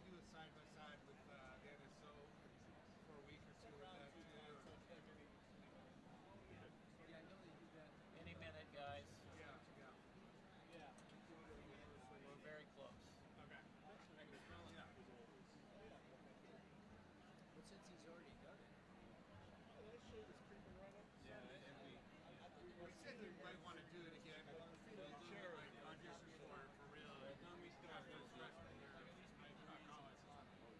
do it side by side with the NSO for a week or two with that too. Yeah, I know they do that. Any minute, guys. Yeah, yeah. Yeah. We're very close. Okay. I can smell it. Yeah. But since he's already done it. That shit is creeping right up. Yeah, and we said we might want to do it again. Sure. Like audition for real. After his freshman year, I college.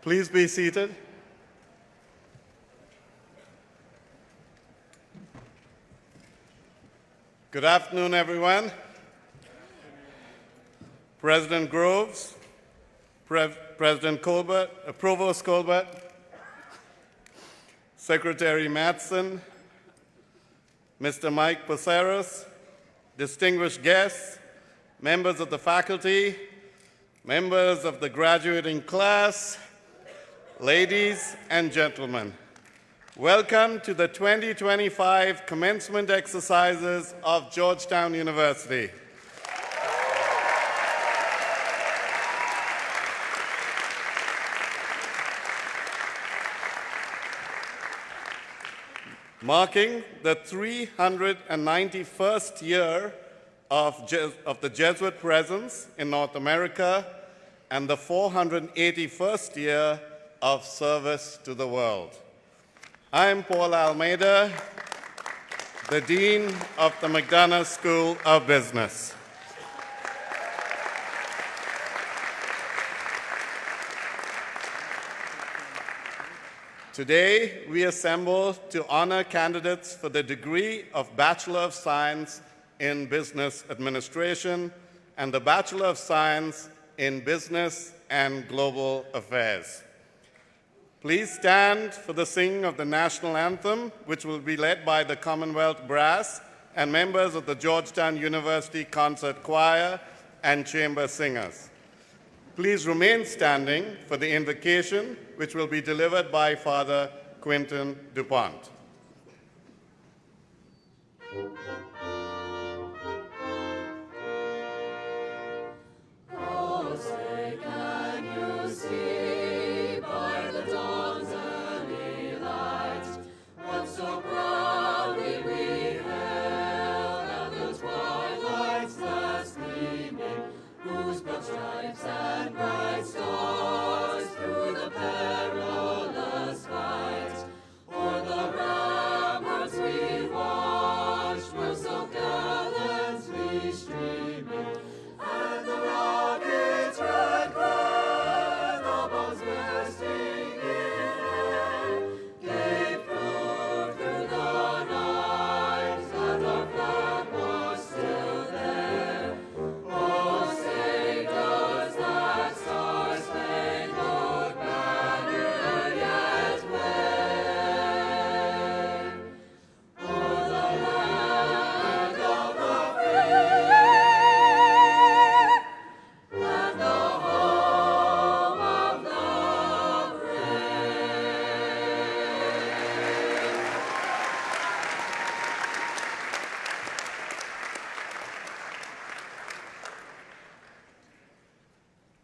Please be seated. Good afternoon, everyone. President Groves, President Colbert, Provost Colbert, Secretary Matson, Mr. Mike Psaros, distinguished guests, members of the faculty, members of the graduating class, ladies and gentlemen, welcome to the 2025 commencement exercises of Georgetown University. Marking the 391st year of the Jesuit presence in North America and the 481st year of service to the world. I am Paul Almeida, the Dean of the McDonough School of Business. Today, we assemble to honor candidates for the degree of Bachelor of Science in Business Administration and the Bachelor of Science in Business and Global Affairs. Please stand for the singing of the national anthem, which will be led by the Commonwealth Brass and members of the Georgetown University Concert Choir and Chamber Singers. Please remain standing for the invocation, which will be delivered by Father Quentin DuPont. Stripes and bright stars through the perilous fight, o'er the ramparts we watched were so gallantly streaming, and the rocket's red glare, the bombs bursting in air, gave proof through the night that our flag was still there. Oh, say does that star-spangled banner yet wave o'er the land of the free and the home of the brave?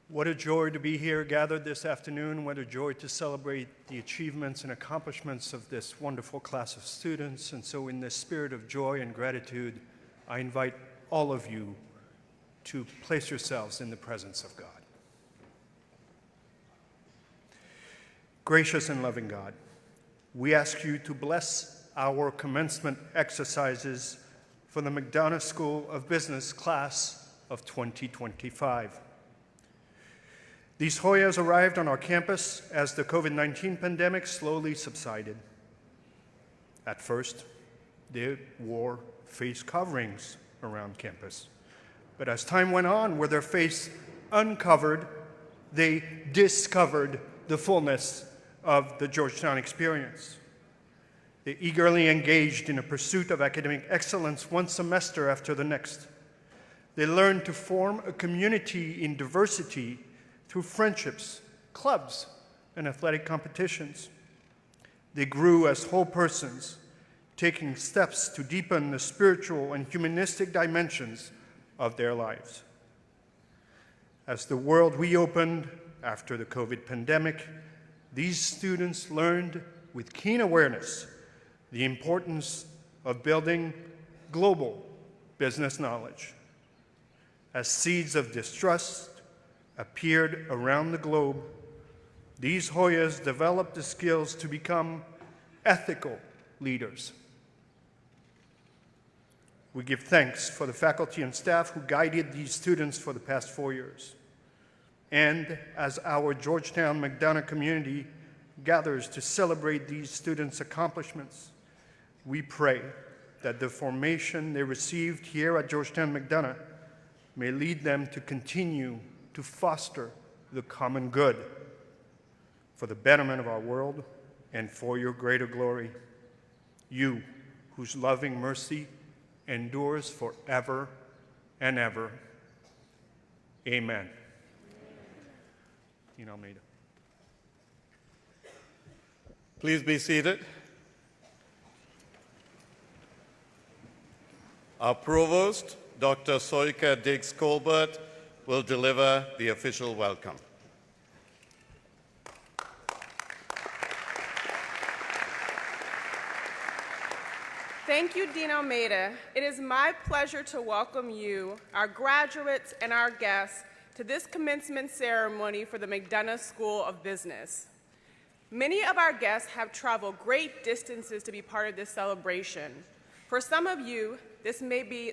What a joy to be here gathered this afternoon. What a joy to celebrate the achievements and accomplishments of this wonderful class of students. And so in this spirit of joy and gratitude, I invite all of you to place yourselves in the presence of God. Gracious and loving God, we ask you to bless our commencement exercises for the McDonough School of Business class of 2025. These Hoyas arrived on our campus as the COVID-19 pandemic slowly subsided. At first, they wore face coverings around campus. But as time went on, with their face uncovered, they discovered the fullness of the Georgetown experience. They eagerly engaged in a pursuit of academic excellence one semester after the next. They learned to form a community in diversity through friendships, clubs, and athletic competitions. They grew as whole persons, taking steps to deepen the spiritual and humanistic dimensions of their lives. As the world reopened after the COVID pandemic, these students learned with keen awareness the importance of building global business knowledge. As seeds of distrust appeared around the globe, these Hoyas developed the skills to become ethical leaders. We give thanks for the faculty and staff who guided these students for the past 4 years. And as our Georgetown McDonough community gathers to celebrate these students' accomplishments, we pray that the formation they received here at Georgetown McDonough may lead them to continue to foster the common good for the betterment of our world and for your greater glory. You, whose loving mercy endures forever and ever. Amen. Dean Almeida. Please be seated. Our Provost, Dr. Soika Diggs-Colbert, will deliver the official welcome. Thank you, Dean Almeida. It is my pleasure to welcome you, our graduates, and our guests to this commencement ceremony for the McDonough School of Business. Many of our guests have traveled great distances to be part of this celebration. For some of you, this may be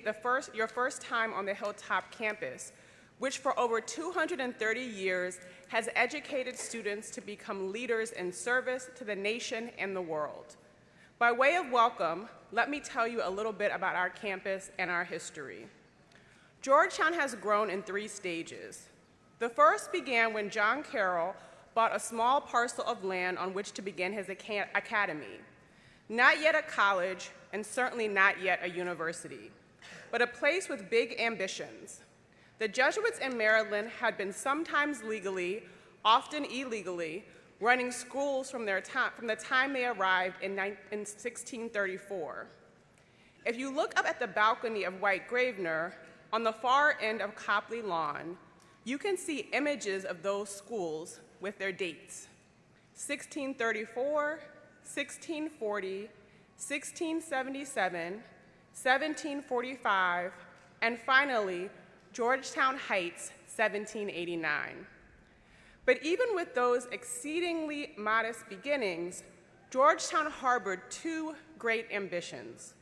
your first time on the Hilltop campus, which for over 230 years has educated students to become leaders in service to the nation and the world. By way of welcome, let me tell you a little bit about our campus and our history. Georgetown has grown in 3 stages. The first began when John Carroll bought a small parcel of land on which to begin his academy. Not yet a college, and certainly not yet a university, but a place with big ambitions. The Jesuits in Maryland had been sometimes legally, often illegally, running schools from the time they arrived in 1634. If you look up at the balcony of White Gravener, on the far end of Copley Lawn, you can see images of those schools with their dates: 1634, 1640, 1677, 1745, and finally, Georgetown Heights, 1789. But even with those exceedingly modest beginnings, Georgetown harbored 2 great ambitions.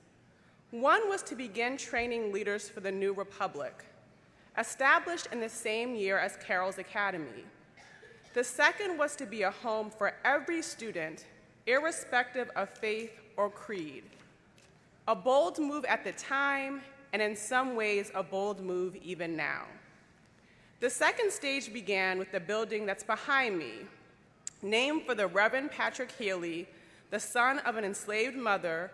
One was to begin training leaders for the new republic, established in the same year as Carroll's Academy. The second was to be a home for every student, irrespective of faith or creed. A bold move at the time, and in some ways, a bold move even now. The second stage began with the building that's behind me, named for the Reverend Patrick Healy, the son of an enslaved mother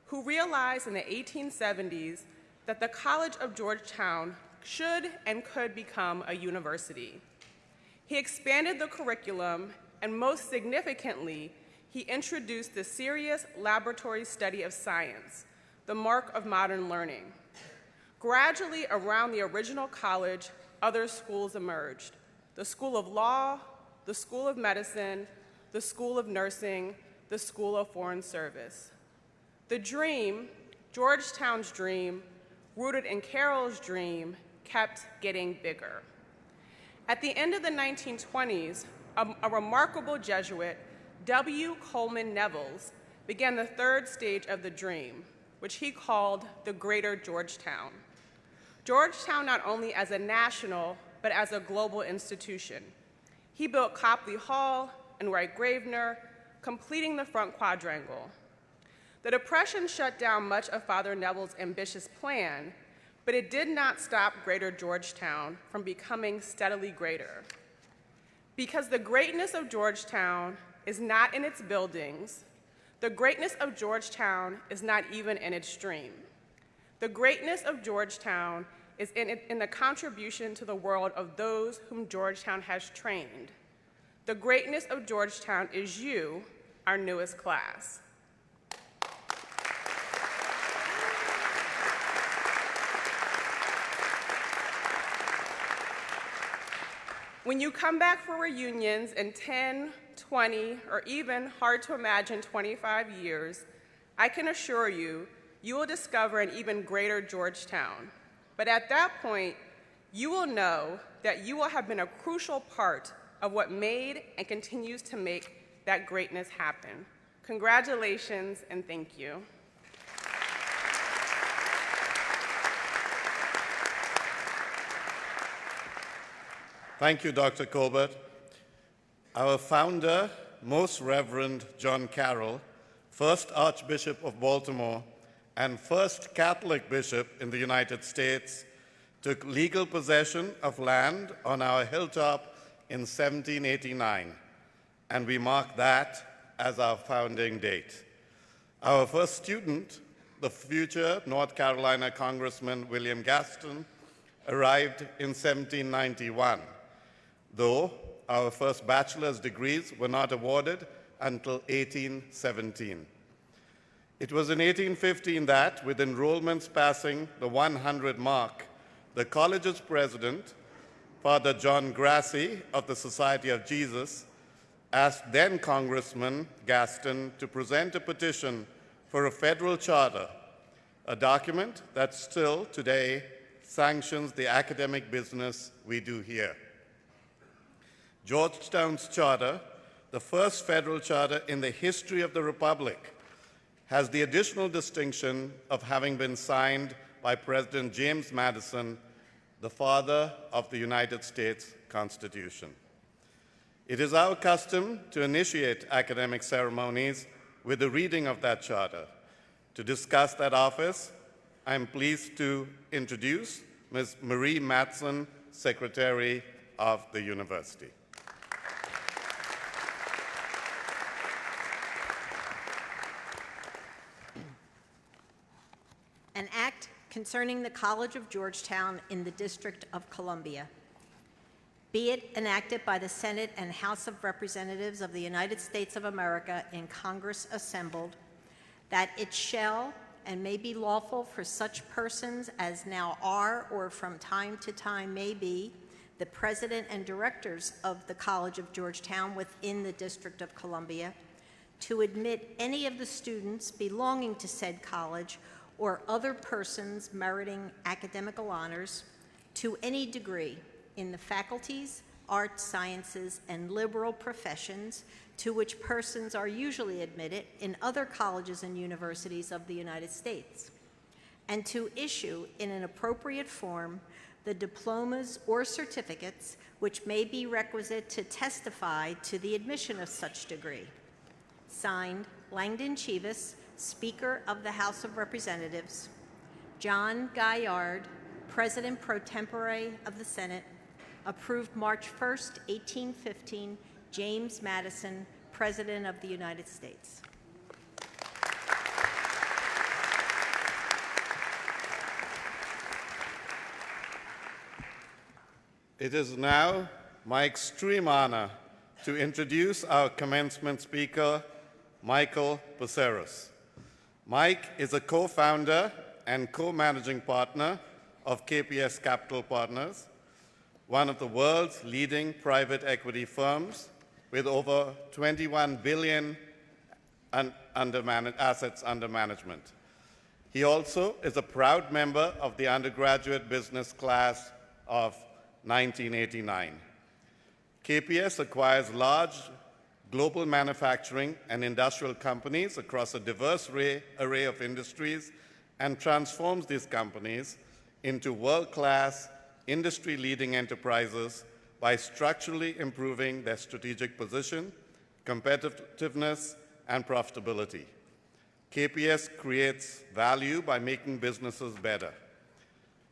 who realized in the 1870s that the College of Georgetown should and could become a university. He expanded the curriculum, and most significantly, he introduced the serious laboratory study of science, the mark of modern learning. Gradually, around the original college, other schools emerged: the School of Law, the School of Medicine, the School of Nursing, the School of Foreign Service. The dream, Georgetown's dream, rooted in Carroll's dream, kept getting bigger. At the end of the 1920s, a remarkable Jesuit, W. Coleman Nevels, began the 3rd stage of the dream, which he called the Greater Georgetown. Georgetown not only as a national, but as a global institution. He built Copley Hall and White Gravener, completing the front quadrangle. The Depression shut down much of Father Neville's ambitious plan, but it did not stop Greater Georgetown from becoming steadily greater. Because the greatness of Georgetown is not in its buildings, the greatness of Georgetown is not even in its stream. The greatness of Georgetown is in the contribution to the world of those whom Georgetown has trained. The greatness of Georgetown is you, our newest class. When you come back for reunions in 10, 20, or even, hard to imagine, 25 years, I can assure you, you will discover an even greater Georgetown. But at that point, you will know that you will have been a crucial part of what made and continues to make that greatness happen. Congratulations, and thank you. Thank you, Dr. Colbert. Our founder, Most Reverend John Carroll, first Archbishop of Baltimore and first Catholic bishop in the United States, took legal possession of land on our hilltop in 1789, and we mark that as our founding date. Our first student, the future North Carolina Congressman William Gaston, arrived in 1791. Though our first bachelor's degrees were not awarded until 1817. It was in 1815 that, with enrollments passing the 100 mark, the college's president, Father John Grassi of the Society of Jesus, asked then Congressman Gaston to present a petition for a federal charter, a document that still today sanctions the academic business we do here. Georgetown's charter the first federal charter in the history of the Republic, has the additional distinction of having been signed by President James Madison, the father of the United States Constitution. It is our custom to initiate academic ceremonies with the reading of that charter. To discuss that office, I am pleased to introduce Ms. Marie Matson, Secretary of the University. An act concerning the College of Georgetown in the District of Columbia. Be it enacted by the Senate and House of Representatives of the United States of America in Congress assembled, that it shall and may be lawful for such persons as now are or from time to time may be the president and directors of the College of Georgetown within the District of Columbia to admit any of the students belonging to said college or other persons meriting academical honors to any degree in the faculties, arts, sciences, and liberal professions to which persons are usually admitted in other colleges and universities of the United States, and to issue in an appropriate form the diplomas or certificates which may be requisite to testify to the admission of such degree. Signed, Langdon Cheevis, Speaker of the House of Representatives, John Gaillard, President pro tempore of the Senate, approved March 1st, 1815, James Madison, President of the United States. It is now my extreme honor to introduce our commencement speaker, Michael Psaros. Mike is a co-founder and co-managing partner of KPS Capital Partners, one of the world's leading private equity firms with over 21 billion assets under management. He also is a proud member of the undergraduate business class of 1989. KPS acquires large global manufacturing and industrial companies across a diverse array of industries and transforms these companies into world-class, industry-leading enterprises by structurally improving their strategic position, competitiveness, and profitability. KPS creates value by making businesses better.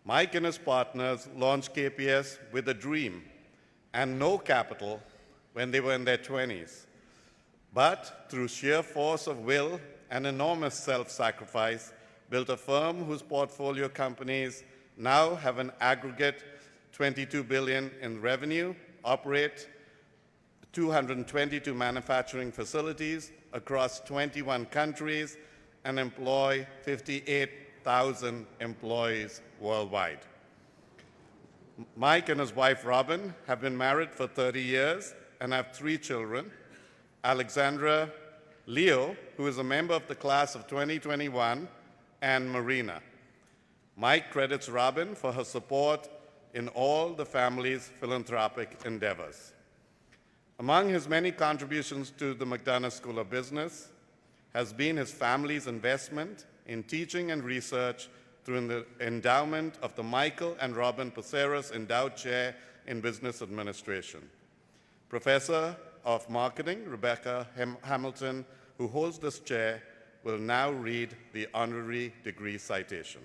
Mike and his partners launched KPS with a dream and no capital when they were in their 20s. But through sheer force of will and enormous self-sacrifice, built a firm whose portfolio companies now have an aggregate $22 billion in revenue, operate 222 manufacturing facilities across 21 countries, and employ 58,000 employees worldwide. Mike and his wife, Robin, have been married for 30 years and have 3 children. Alexandra, Leo, who is a member of the class of 2021, and Marina. Mike credits Robin for her support in all the family's philanthropic endeavors. Among his many contributions to the McDonough School of Business has been his family's investment in teaching and research through the endowment of the Michael and Robin Psaros Endowed Chair in Business Administration. Professor of Marketing, Rebecca Hamilton, who holds this chair, will now read the honorary degree citation.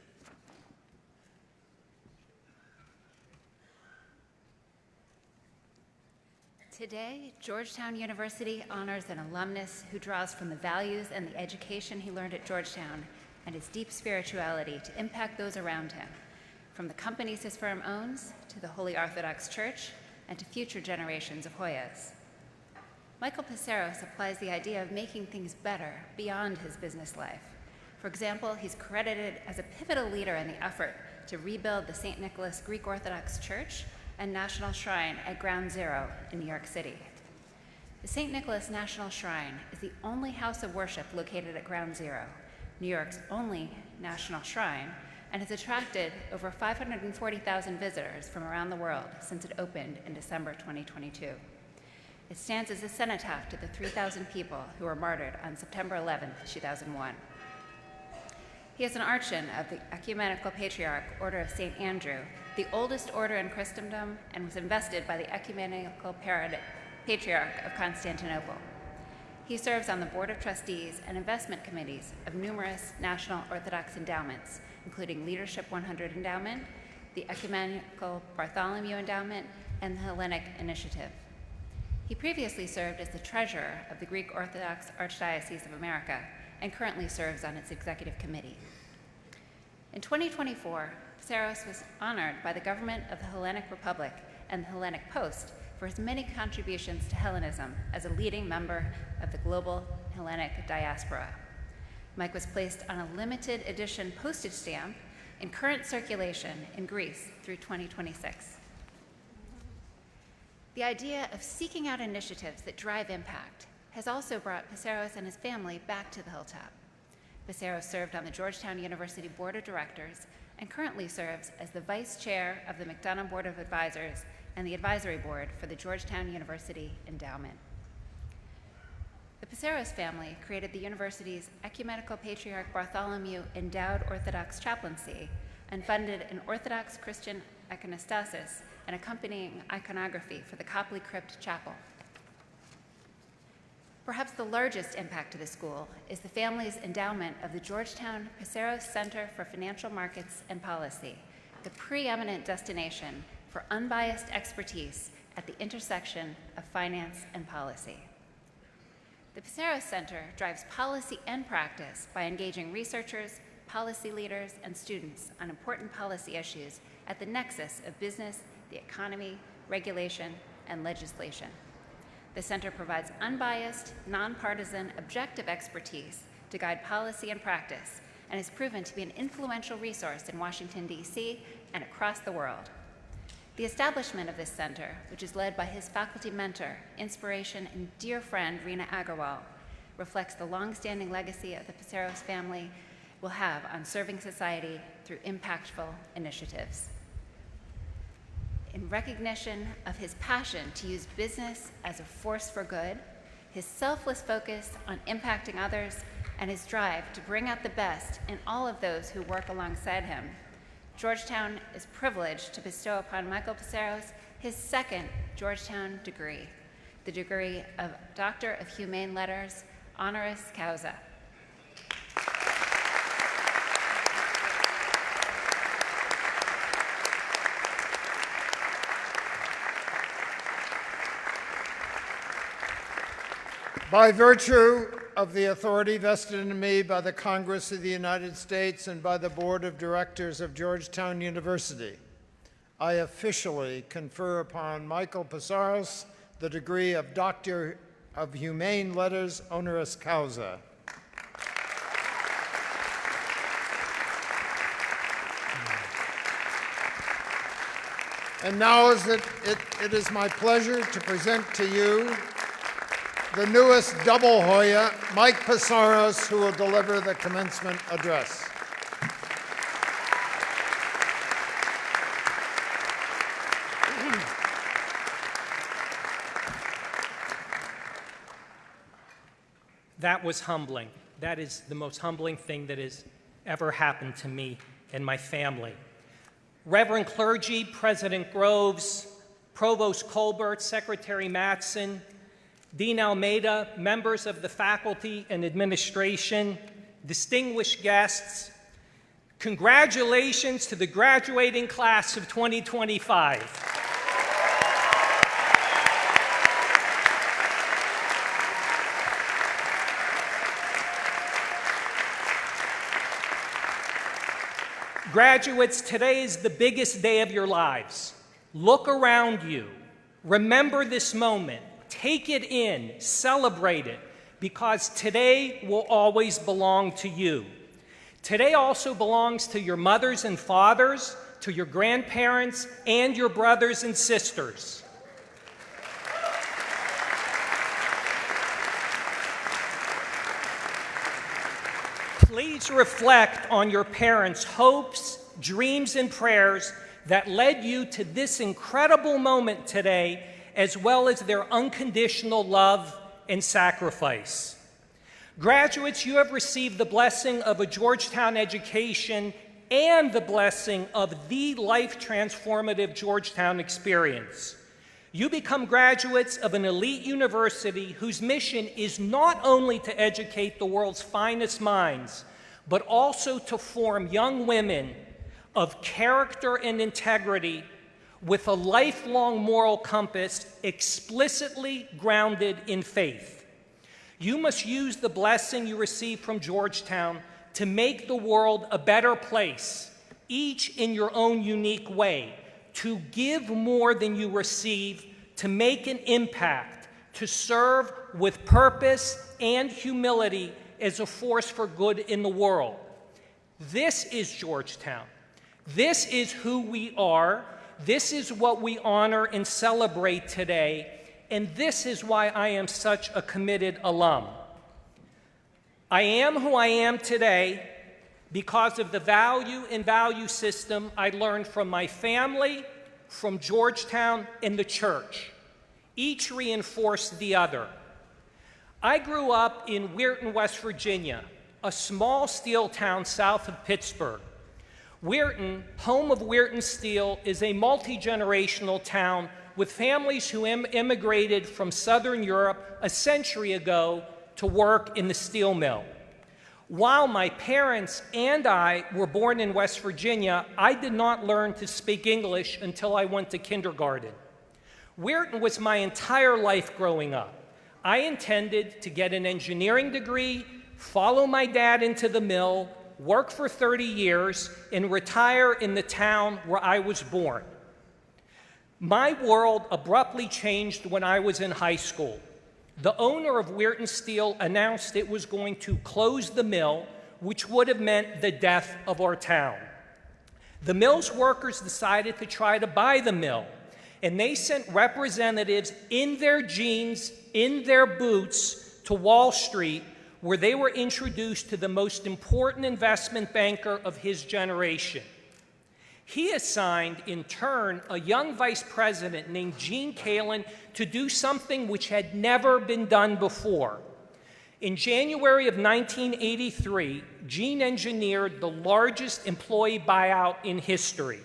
Today, Georgetown University honors an alumnus who draws from the values and the education he learned at Georgetown and his deep spirituality to impact those around him, from the companies his firm owns to the Holy Orthodox Church and to future generations of Hoyas. Michael Psaros applies the idea of making things better beyond his business life. For example, he's credited as a pivotal leader in the effort to rebuild the St. Nicholas Greek Orthodox Church and National Shrine at Ground Zero in New York City. The St. Nicholas National Shrine is the only house of worship located at Ground Zero, New York's only national shrine, and has attracted over 540,000 visitors from around the world since it opened in December 2022. It stands as a cenotaph to the 3,000 people who were martyred on September 11, 2001. He is an archon of the Ecumenical Patriarch Order of St. Andrew, the oldest order in Christendom, and was invested by the Ecumenical Patriarch of Constantinople. He serves on the Board of Trustees and investment committees of numerous National Orthodox endowments, including Leadership 100 Endowment, the Ecumenical Bartholomew Endowment, and the Hellenic Initiative. He previously served as the treasurer of the Greek Orthodox Archdiocese of America and currently serves on its executive committee. In 2024, Psaros was honored by the government of the Hellenic Republic and the Hellenic Post for his many contributions to Hellenism as a leading member of the global Hellenic diaspora. Mike was placed on a limited edition postage stamp in current circulation in Greece through 2026. The idea of seeking out initiatives that drive impact has also brought Psaros and his family back to the hilltop. Psaros served on the Georgetown University Board of Directors and currently serves as the vice chair of the McDonough Board of Advisors and the advisory board for the Georgetown University Endowment. The Psaros family created the university's Ecumenical Patriarch Bartholomew Endowed Orthodox Chaplaincy and funded an Orthodox Christian iconostasis and accompanying iconography for the Copley Crypt Chapel. Perhaps the largest impact to the school is the family's endowment of the Georgetown Psaros Center for Financial Markets and Policy, the preeminent destination for unbiased expertise at the intersection of finance and policy. The Psaros Center drives policy and practice by engaging researchers, policy leaders, and students on important policy issues at the nexus of business, the economy, regulation, and legislation. The center provides unbiased, nonpartisan, objective expertise to guide policy and practice and has proven to be an influential resource in Washington, D.C. and across the world. The establishment of this center, which is led by his faculty mentor, inspiration, and dear friend, Reena Agarwal, reflects the long-standing legacy of the Psaros family will have on serving society through impactful initiatives. In recognition of his passion to use business as a force for good, his selfless focus on impacting others, and his drive to bring out the best in all of those who work alongside him, Georgetown is privileged to bestow upon Michael Psaros his second Georgetown degree, the degree of Doctor of Humane Letters, honoris causa. By virtue of the authority vested in me by the Congress of the United States and by the Board of Directors of Georgetown University, I officially confer upon Michael Psaros the degree of Doctor of Humane Letters, honoris causa. And now it is my pleasure to present to you the newest double Hoya, Mike Psaros, who will deliver the commencement address. That was humbling. That is the most humbling thing that has ever happened to me and my family. Reverend clergy, President Groves, Provost Colbert, Secretary Matson, Dean Almeida, members of the faculty and administration, distinguished guests, congratulations to the graduating class of 2025. Graduates, today is the biggest day of your lives. Look around you. Remember this moment. Take it in, celebrate it, because today will always belong to you. Today also belongs to your mothers and fathers, to your grandparents, and your brothers and sisters. Please reflect on your parents' hopes, dreams, and prayers that led you to this incredible moment today, as well as their unconditional love and sacrifice. Graduates, you have received the blessing of a Georgetown education and the blessing of the life-transformative Georgetown experience. You become graduates of an elite university whose mission is not only to educate the world's finest minds, but also to form young women of character and integrity with a lifelong moral compass explicitly grounded in faith. You must use the blessing you receive from Georgetown to make the world a better place, each in your own unique way, to give more than you receive, to make an impact, to serve with purpose and humility as a force for good in the world. This is Georgetown. This is who we are. This is what we honor and celebrate today. And this is why I am such a committed alum. I am who I am today because of the value and value system I learned from my family, from Georgetown, and the church. Each reinforced the other. I grew up in Weirton, West Virginia, a small steel town south of Pittsburgh. Weirton, home of Weirton Steel, is a multi-generational town with families who immigrated from Southern Europe a century ago to work in the steel mill. While my parents and I were born in West Virginia, I did not learn to speak English until I went to kindergarten. Weirton was my entire life growing up. I intended to get an engineering degree, follow my dad into the mill, work for 30 years, and retire in the town where I was born. My world abruptly changed when I was in high school. The owner of Weirton Steel announced it was going to close the mill, which would have meant the death of our town. The mill's workers decided to try to buy the mill, and they sent representatives in their jeans, in their boots, to Wall Street, where they were introduced to the most important investment banker of his generation. He assigned, in turn, a young vice president named Gene Kalin to do something which had never been done before. In January of 1983, Gene engineered the largest employee buyout in history.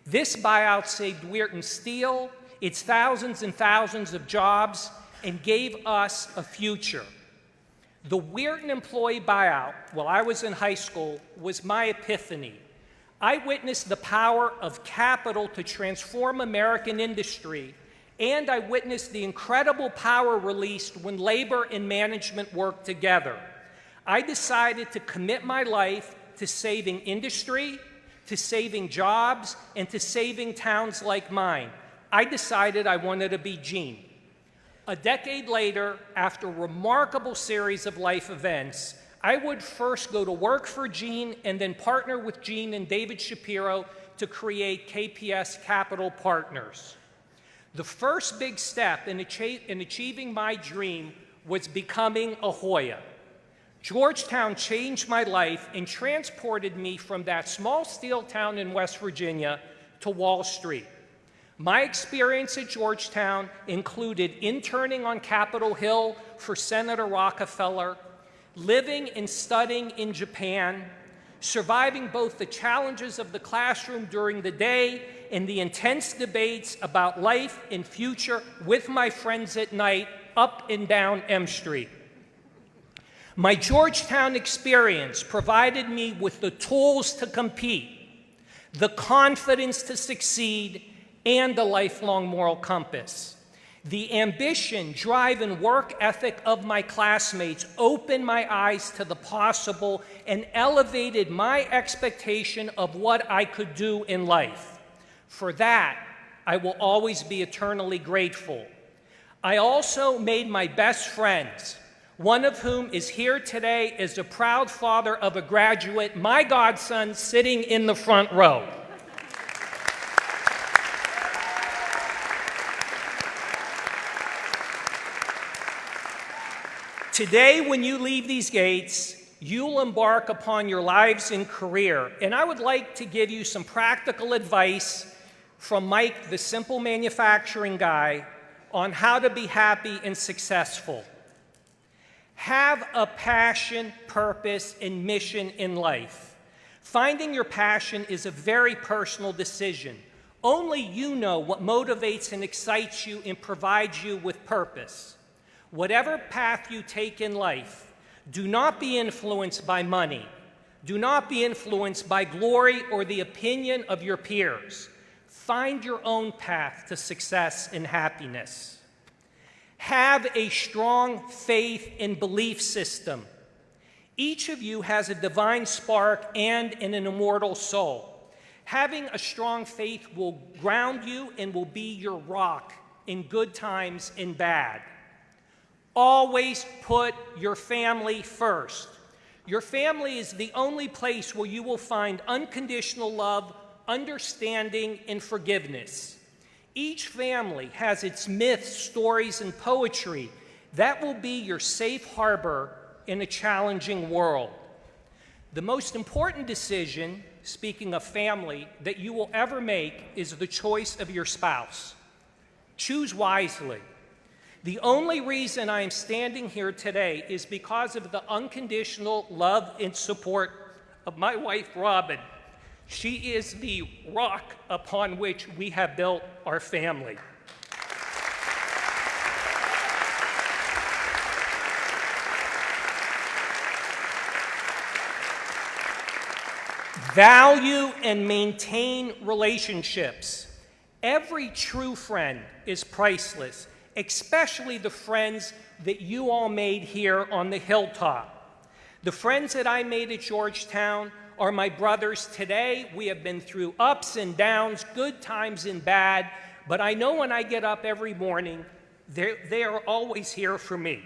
This buyout saved Weirton Steel, its thousands and thousands of jobs, and gave us a future. The Weirton employee buyout, while I was in high school, was my epiphany. I witnessed the power of capital to transform American industry, and I witnessed the incredible power released when labor and management work together. I decided to commit my life to saving industry, to saving jobs, and to saving towns like mine. I decided I wanted to be Gene. A decade later, after a remarkable series of life events, I would first go to work for Gene and then partner with Gene and David Shapiro to create KPS Capital Partners. The first big step in achieving my dream was becoming a Hoya. Georgetown changed my life and transported me from that small steel town in West Virginia to Wall Street. My experience at Georgetown included interning on Capitol Hill for Senator Rockefeller, living and studying in Japan, surviving both the challenges of the classroom during the day and the intense debates about life and future with my friends at night up and down M Street. My Georgetown experience provided me with the tools to compete, the confidence to succeed, and the lifelong moral compass. The ambition, drive, and work ethic of my classmates opened my eyes to the possible and elevated my expectation of what I could do in life. For that, I will always be eternally grateful. I also made my best friends, one of whom is here today as the proud father of a graduate, my godson, sitting in the front row. Today, when you leave these gates, you'll embark upon your lives and career. And I would like to give you some practical advice from Mike, the simple manufacturing guy, on how to be happy and successful. Have a passion, purpose, and mission in life. Finding your passion is a very personal decision. Only you know what motivates and excites you and provides you with purpose. Whatever path you take in life, do not be influenced by money. Do not be influenced by glory or the opinion of your peers. Find your own path to success and happiness. Have a strong faith and belief system. Each of you has a divine spark and an immortal soul. Having a strong faith will ground you and will be your rock in good times and bad. Always put your family first. Your family is the only place where you will find unconditional love, understanding, and forgiveness. Each family has its myths, stories, and poetry. That will be your safe harbor in a challenging world. The most important decision, speaking of family, that you will ever make is the choice of your spouse. Choose wisely. The only reason I am standing here today is because of the unconditional love and support of my wife, Robin. She is the rock upon which we have built our family. Value and maintain relationships. Every true friend is priceless, especially the friends that you all made here on the hilltop. The friends that I made at Georgetown are my brothers today. We have been through ups and downs, good times and bad, but I know when I get up every morning, they are always here for me.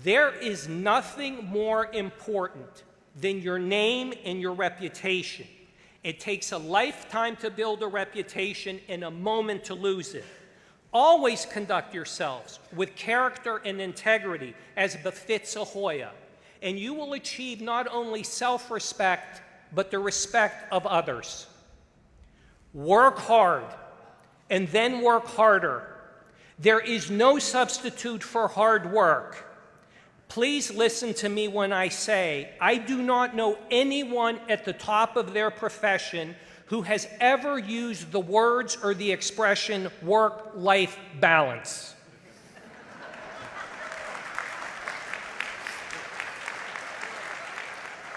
There is nothing more important than your name and your reputation. It takes a lifetime to build a reputation and a moment to lose it. Always conduct yourselves with character and integrity as befits a Hoya, and you will achieve not only self-respect, but the respect of others. Work hard, and then work harder. There is no substitute for hard work. Please listen to me when I say, I do not know anyone at the top of their profession who has ever used the words or the expression work-life balance.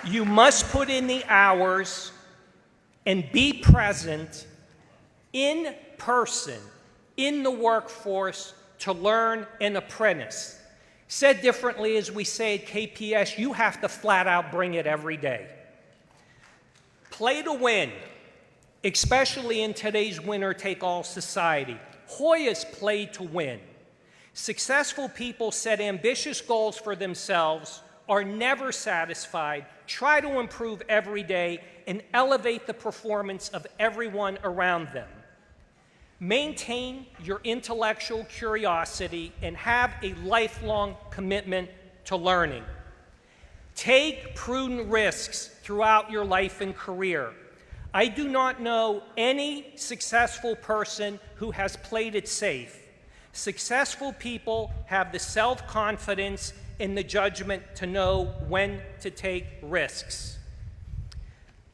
You must put in the hours and be present in person in the workforce to learn and apprentice. Said differently, as we say at KPS, you have to flat out bring it every day. Play to win, especially in today's winner-take-all society. Hoyas play to win. Successful people set ambitious goals for themselves, are never satisfied, try to improve every day, and elevate the performance of everyone around them. Maintain your intellectual curiosity and have a lifelong commitment to learning. Take prudent risks throughout your life and career. I do not know any successful person who has played it safe. Successful people have the self-confidence and the judgment to know when to take risks.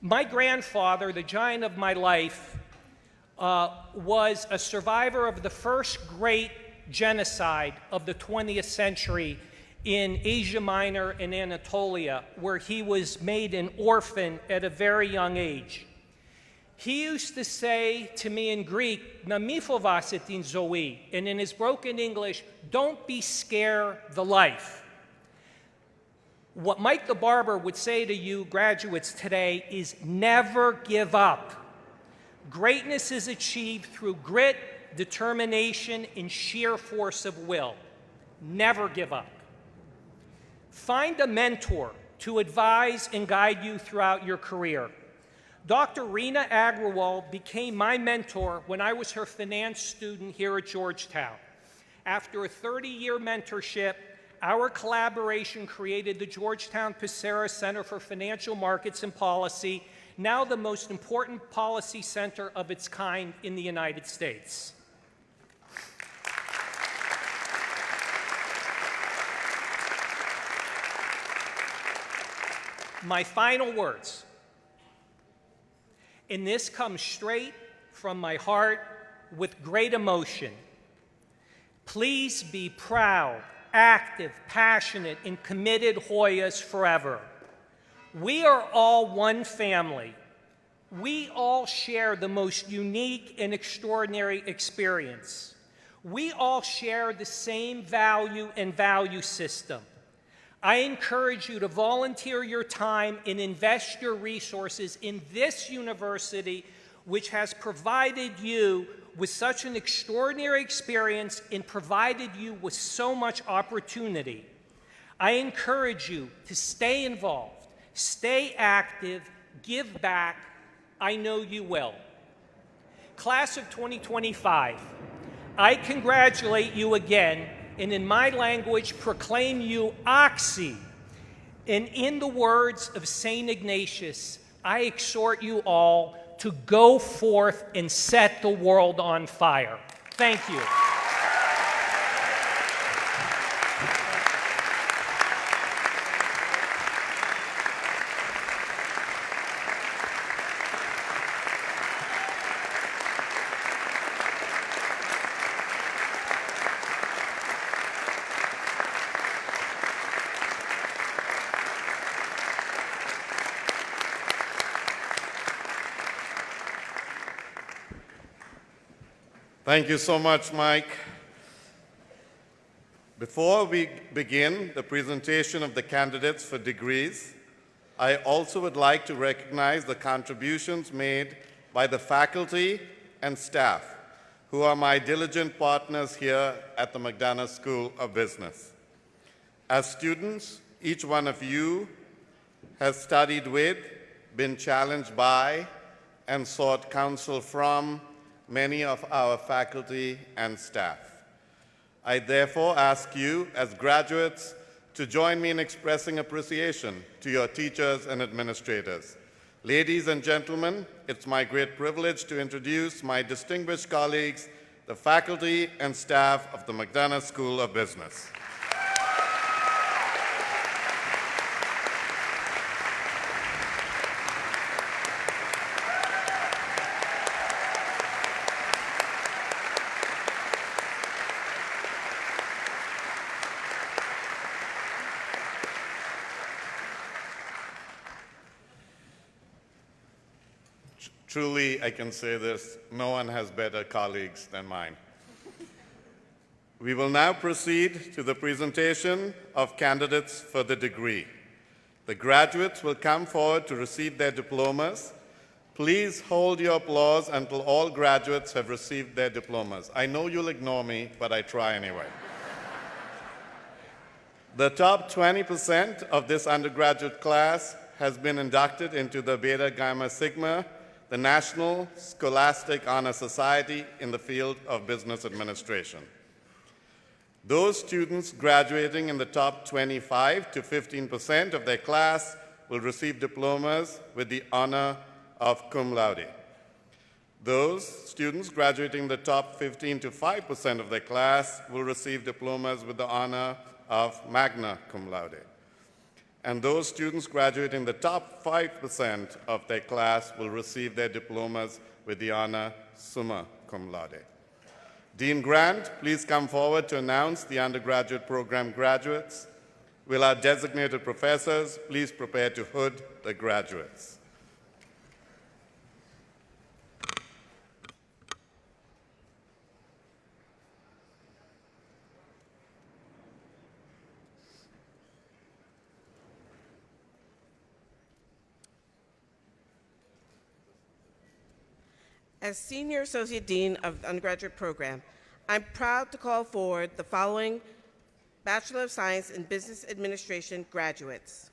My grandfather, the giant of my life, was a survivor of the first great genocide of the 20th century in Asia Minor and Anatolia, where he was made an orphan at a very young age. He used to say to me in Greek, "Na mi fovasit in zoe," and in his broken English, "Don't be scared the life." What Mike the Barber would say to you graduates today is never give up. Greatness is achieved through grit, determination, and sheer force of will. Never give up. Find a mentor to advise and guide you throughout your career. Dr. Reena Agrawal became my mentor when I was her finance student here at Georgetown. After a 30-year mentorship, our collaboration created the Georgetown Psaros Center for Financial Markets and Policy, now the most important policy center of its kind in the United States. My final words, and this comes straight from my heart with great emotion. Please be proud, active, passionate, and committed Hoyas forever. We are all one family. We all share the most unique and extraordinary experience. We all share the same value and value system. I encourage you to volunteer your time and invest your resources in this university, which has provided you with such an extraordinary experience and provided you with so much opportunity. I encourage you to stay involved, stay active, give back. I know you will. Class of 2025, I congratulate you again, and in my language, proclaim you oxy. And in the words of St. Ignatius, I exhort you all to go forth and set the world on fire. Thank you. Thank you so much, Mike. Before we begin the presentation of the candidates for degrees, I also would like to recognize the contributions made by the faculty and staff, who are my diligent partners here at the McDonough School of Business. As students, each one of you has studied with, been challenged by, and sought counsel from many of our faculty and staff. I therefore ask you, as graduates, to join me in expressing appreciation to your teachers and administrators. Ladies and gentlemen, it's my great privilege to introduce my distinguished colleagues, the faculty and staff of the McDonough School of Business. Truly, I can say this, no one has better colleagues than mine. We will now proceed to the presentation of candidates for the degree. The graduates will come forward to receive their diplomas. Please hold your applause until all graduates have received their diplomas. I know you'll ignore me, but I try anyway. The top 20% of this undergraduate class has been inducted into the Beta Gamma Sigma, the National Scholastic Honor Society in the field of business administration. Those students graduating in the top 25 to 15% of their class will receive diplomas with the honor of cum laude. Those students graduating in the top 15 to 5% of their class will receive diplomas with the honor of magna cum laude. And those students graduating in the top 5% of their class will receive their diplomas with the honor summa cum laude. Dean Grant, please come forward to announce the undergraduate program graduates. Will our designated professors please prepare to hood the graduates? As Senior Associate Dean of the undergraduate program, I'm proud to call forward the following Bachelor of Science in Business Administration graduates.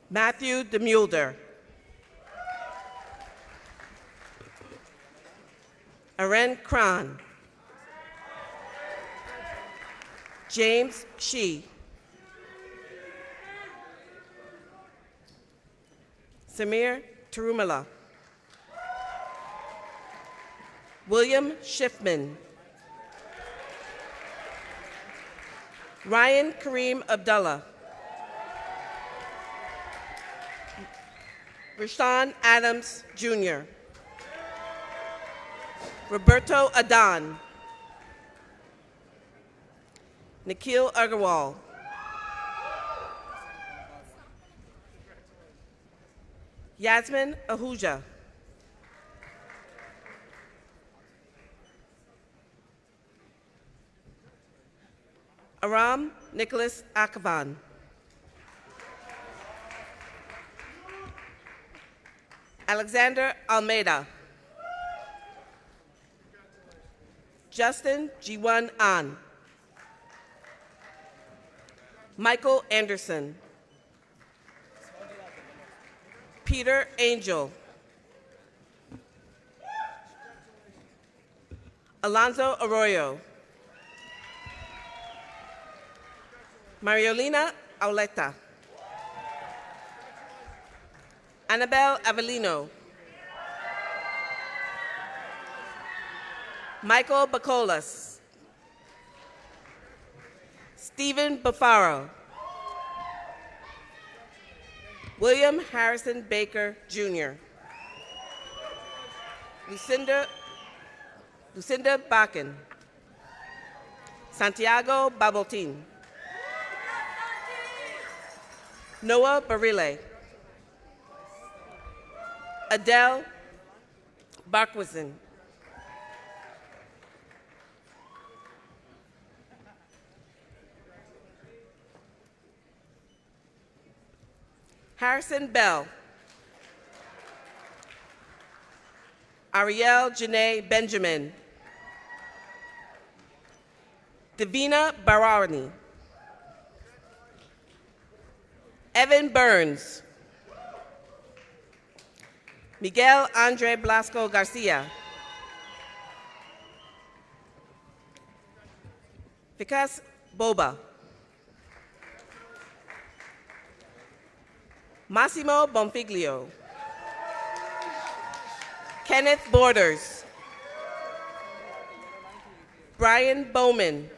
Matthew DeMulder. Aren Kran. James Shee. Samir Tarumala. William Schiffman. Ryan Kareem Abdullah. Rashawn Adams Jr. Roberto Adan. Nikhil Agarwal. Yasmin Ahuja. Aram Nicholas Akavan. Alexander Almeida. Justin Jiwan An. Michael Anderson. Peter Angel. Alonzo Arroyo. Mariolina Auleta. Annabelle Avellino. Michael Bacolas. Stephen Bafaro. William Harrison Baker, Jr. Lucinda Bakken. Santiago Babotin. Noah Barile. Adele Barkwison. Harrison Bell. Ariel Janae Benjamin. Davina Bararni. Evan Burns. Miguel Andre Blasco Garcia. Vikas Boba. Massimo Bonfiglio. Kenneth Borders. Brian Bowman.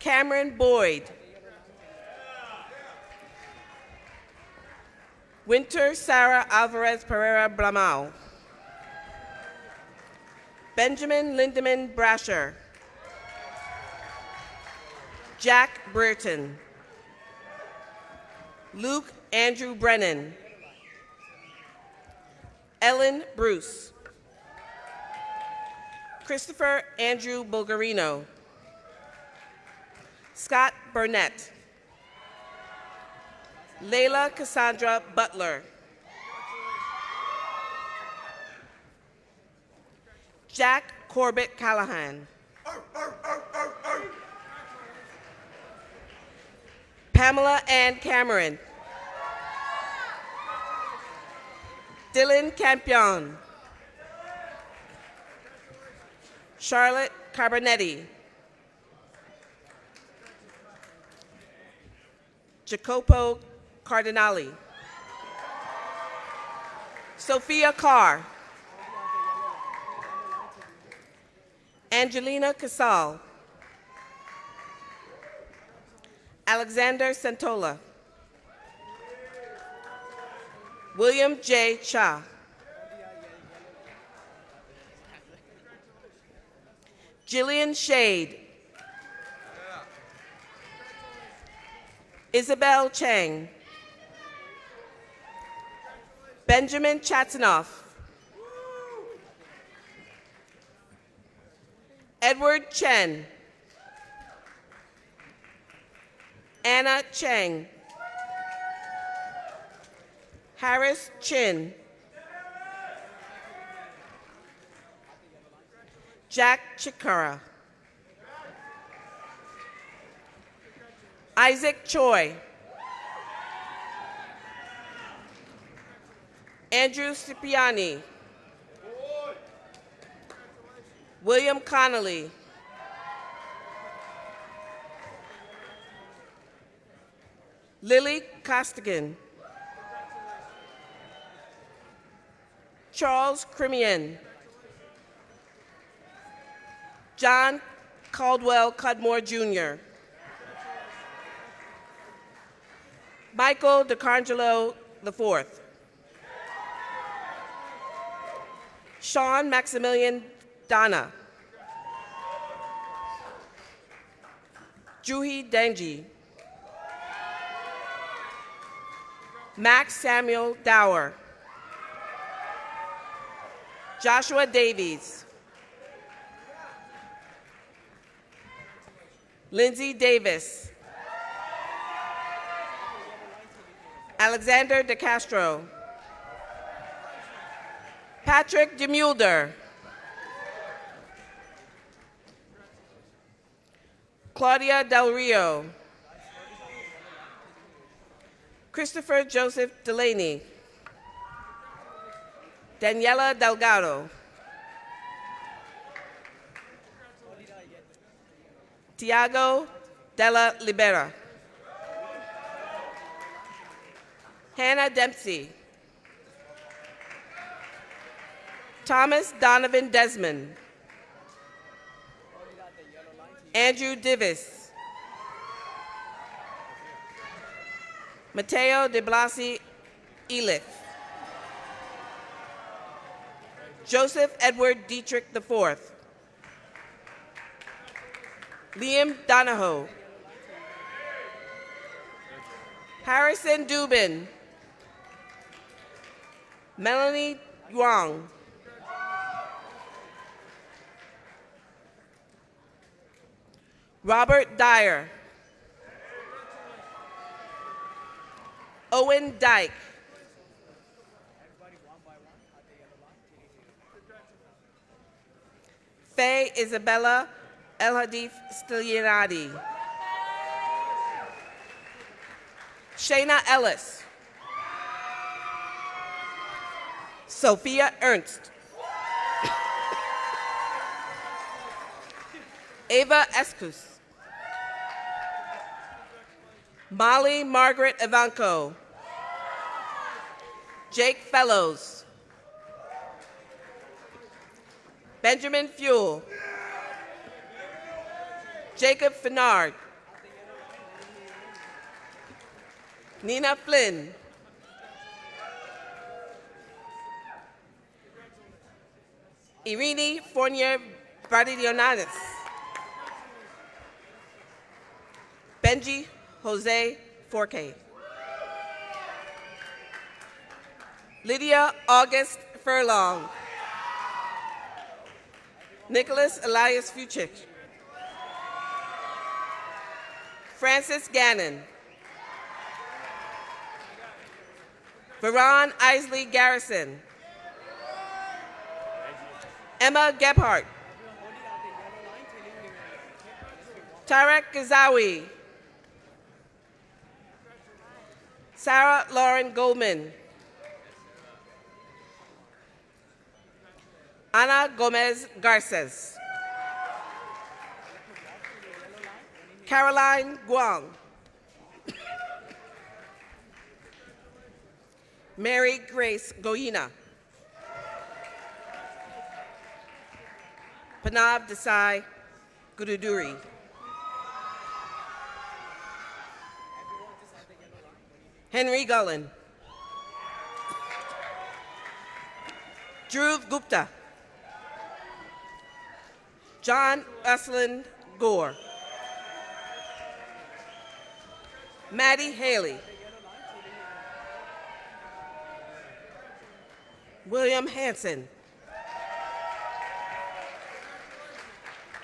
Cameron Boyd. Winter Sarah Alvarez Pereira Blamau. Benjamin Lindemann Brasher. Jack Brereton. Luke Andrew Brennan. Ellen Bruce. Christopher Andrew Bulgarino. Scott Burnett. Layla Cassandra Butler. Jack Corbett Callahan. Pamela Ann Cameron. Dylan Campion. Charlotte Carbonetti. Jacopo Cardinali. Sophia Carr. Angelina Casal. Alexander Santola. William J. Cha. Jillian Shade. Isabel Chang. Benjamin Chatinoff. Edward Chen. Anna Cheng. Harris Chin. Jack Chikara. Isaac Choi. Andrew Cipriani. William Connolly. Lily Costigan. Charles Crimian. John Caldwell Cudmore Jr. Michael DeCarangelo IV. Sean Maximilian Donna. Juhi Denji. Max Samuel Dower. Joshua Davies. Lindsay Davis. Alexander DeCastro. Patrick DeMulder. Claudia Del Rio. Christopher Joseph Delaney. Daniela Delgado. Tiago Della Libera. Hannah Dempsey. Thomas Donovan Desmond. Andrew Divis. Mateo de Blasi Elif. Joseph Edward Dietrich IV. Liam Donahoe. Harrison Dubin. Melanie Yuang. Robert Dyer. Owen Dyke. Faye Isabella El Hadif Stilianadi. Shayna Ellis. Sophia Ernst. Ava Escus. Molly Margaret Ivanko. Jake Fellows. Benjamin Fuel. Jacob Finard. Nina Flynn. Irini Fournier Bradilionanis. Benji Jose Forque. Lydia August Furlong. Nicholas Elias Fuchik. Francis Gannon. Veron Isley Garrison. Emma Gebhardt. Tarek Gazawi. Sarah Lauren Goldman. Ana Gomez Garces. Caroline Guang. Mary Grace Goyina. Panab Desai Gududuri. Henry Gullen. Dhruv Gupta. John Uslan Gore. Maddie Haley. William Hanson.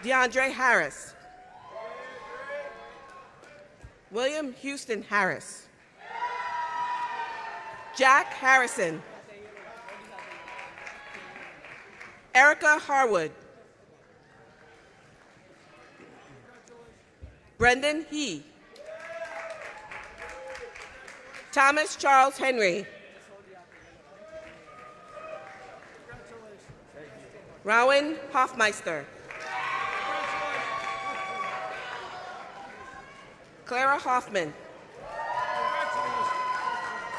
DeAndre Harris. William Houston Harris. Jack Harrison. Erica Harwood. Brendan He. Thomas Charles Henry. Rowan Hoffmeister. Clara Hoffman.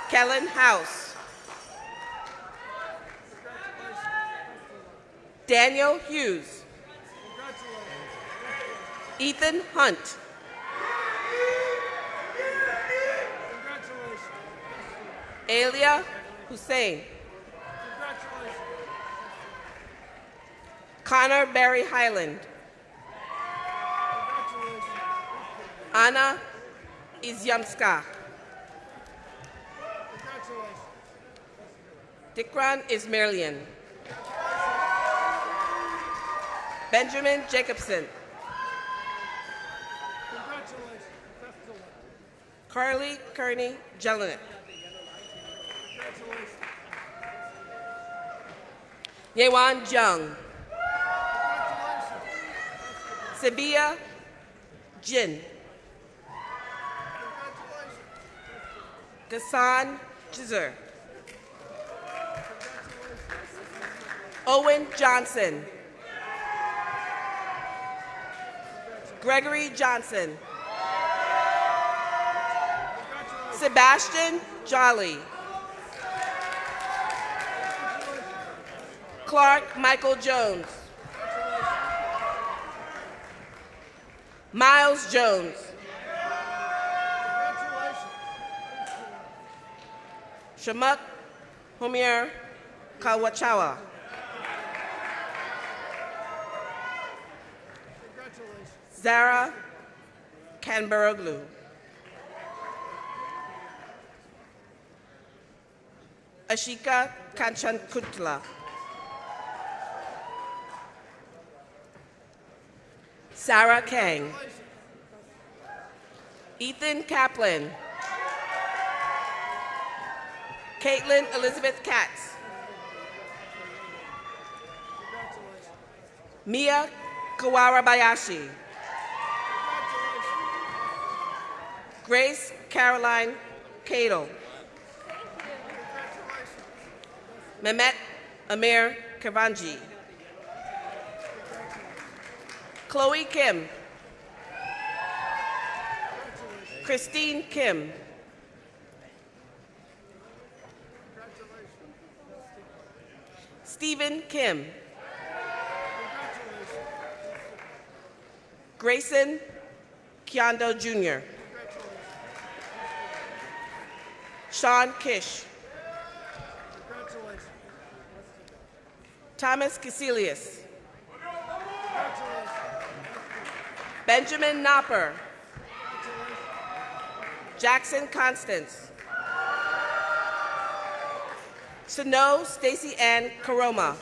Kellen House. Daniel Hughes. Ethan Hunt. Alia Hussein. Connor Barry Highland. Anna Izyamska. Dikran Ismailian. Benjamin Jacobson. Carly Kearney Jelinek. Yewan Jung. Sabia Jin. Gassan Jizer. Owen Johnson. Gregory Johnson. Sebastian Jolly. Clark Michael Jones. Miles Jones. Shamak Humir Kawachawa. Zara Canberoglu. Ashika Kanchankutla. Sarah Kang. Ethan Kaplan. Caitlin Elizabeth Katz. Mia Kawarabayashi. Grace Caroline Cato. Mehmet Amir Kavanji. Chloe Kim. Christine Kim. Stephen Kim. Grayson Kiondo Jr. Sean Kish. Thomas Casilius. Benjamin Knopper. Jackson Constance. Sano Stacy Ann Karoma.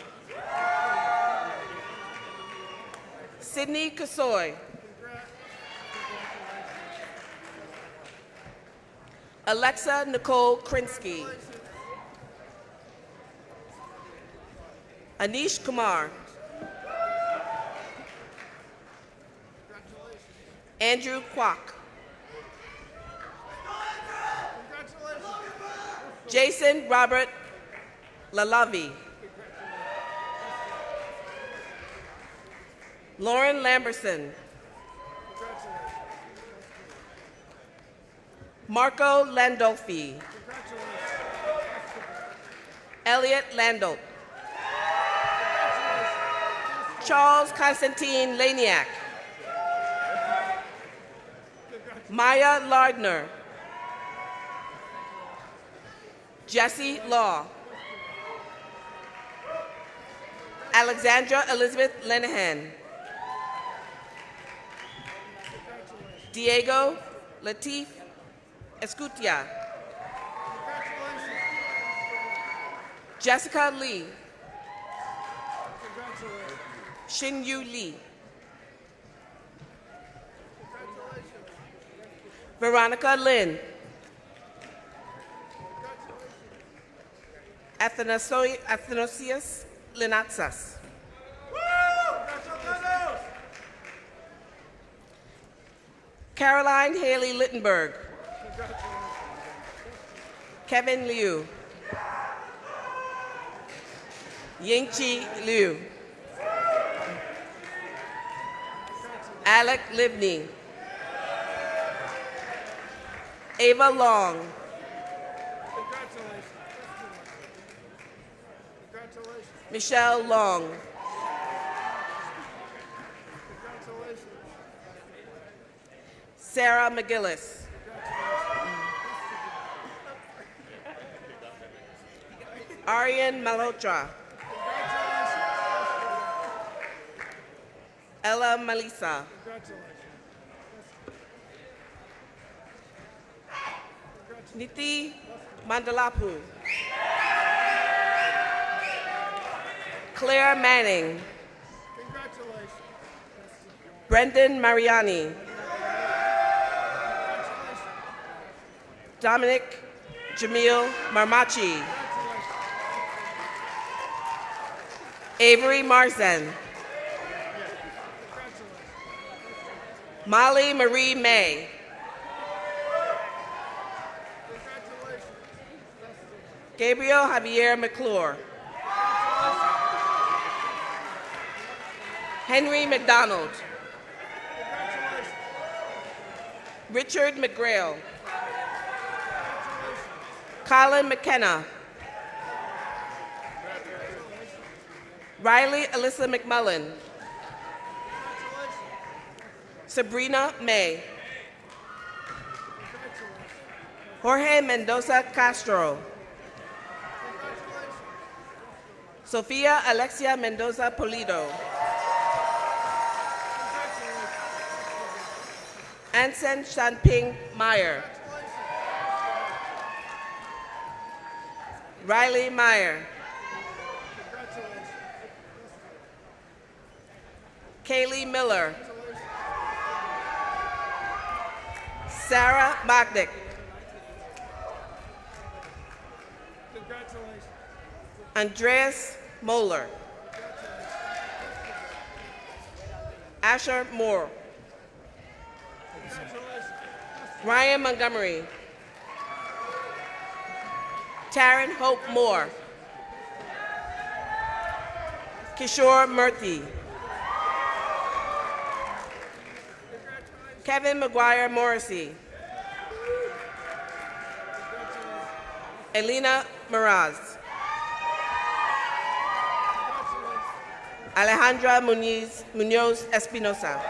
Sydney Kasoy. Alexa Nicole Krinsky. Anish Kumar. Andrew Kwok. Jason Robert Lalavi. Lauren Lamberson. Marco Landolfi. Elliot Landolt. Charles Constantine Laniak. Maya Lardner. Jesse Law. Alexandra Elizabeth Lenahan. Diego Latif Escutia. Jessica Lee. Xinyu Lee. Veronica Lin. Athanasius Linatsas. Caroline Haley Littenberg. Kevin Liu. Yingqi Liu. Alec Livney. Ava Long. Michelle Long. Sarah McGillis. Aryan Malhotra. Ella Malisa. Niti Mandalapu. Claire Manning. Brendan Mariani. Dominic Jamil Marmachi. Avery Marzan. Molly Marie May. Gabriel Javier McClure. Henry McDonald. Richard McGrail. Colin McKenna. Riley Alyssa McMullen. Sabrina May. Jorge Mendoza Castro. Sofia Alexia Mendoza Polido. Anson Shanping Meyer. Riley Meyer. Kaylee Miller. Sarah Magdick. Andreas Moeller. Asher Moore. Ryan Montgomery. Taryn Hope Moore. Kishore Murthy. Kevin McGuire Morrissey. Elena Meraz. Alejandra Munoz Espinosa.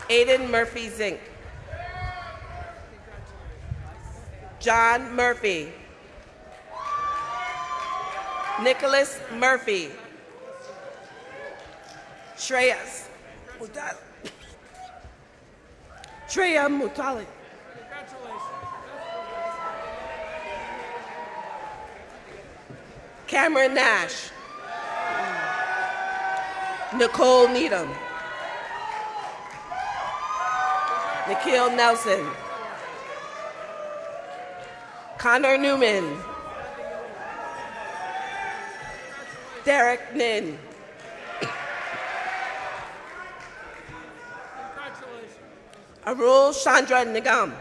Aiden Murphy Zink. John Murphy. Nicholas Murphy. Shreyas Mutali. Shreya Mutali. Cameron Nash. Nicole Needham. Nikhil Nelson. Connor Newman. Derek Nin. Arul Chandra Nigam.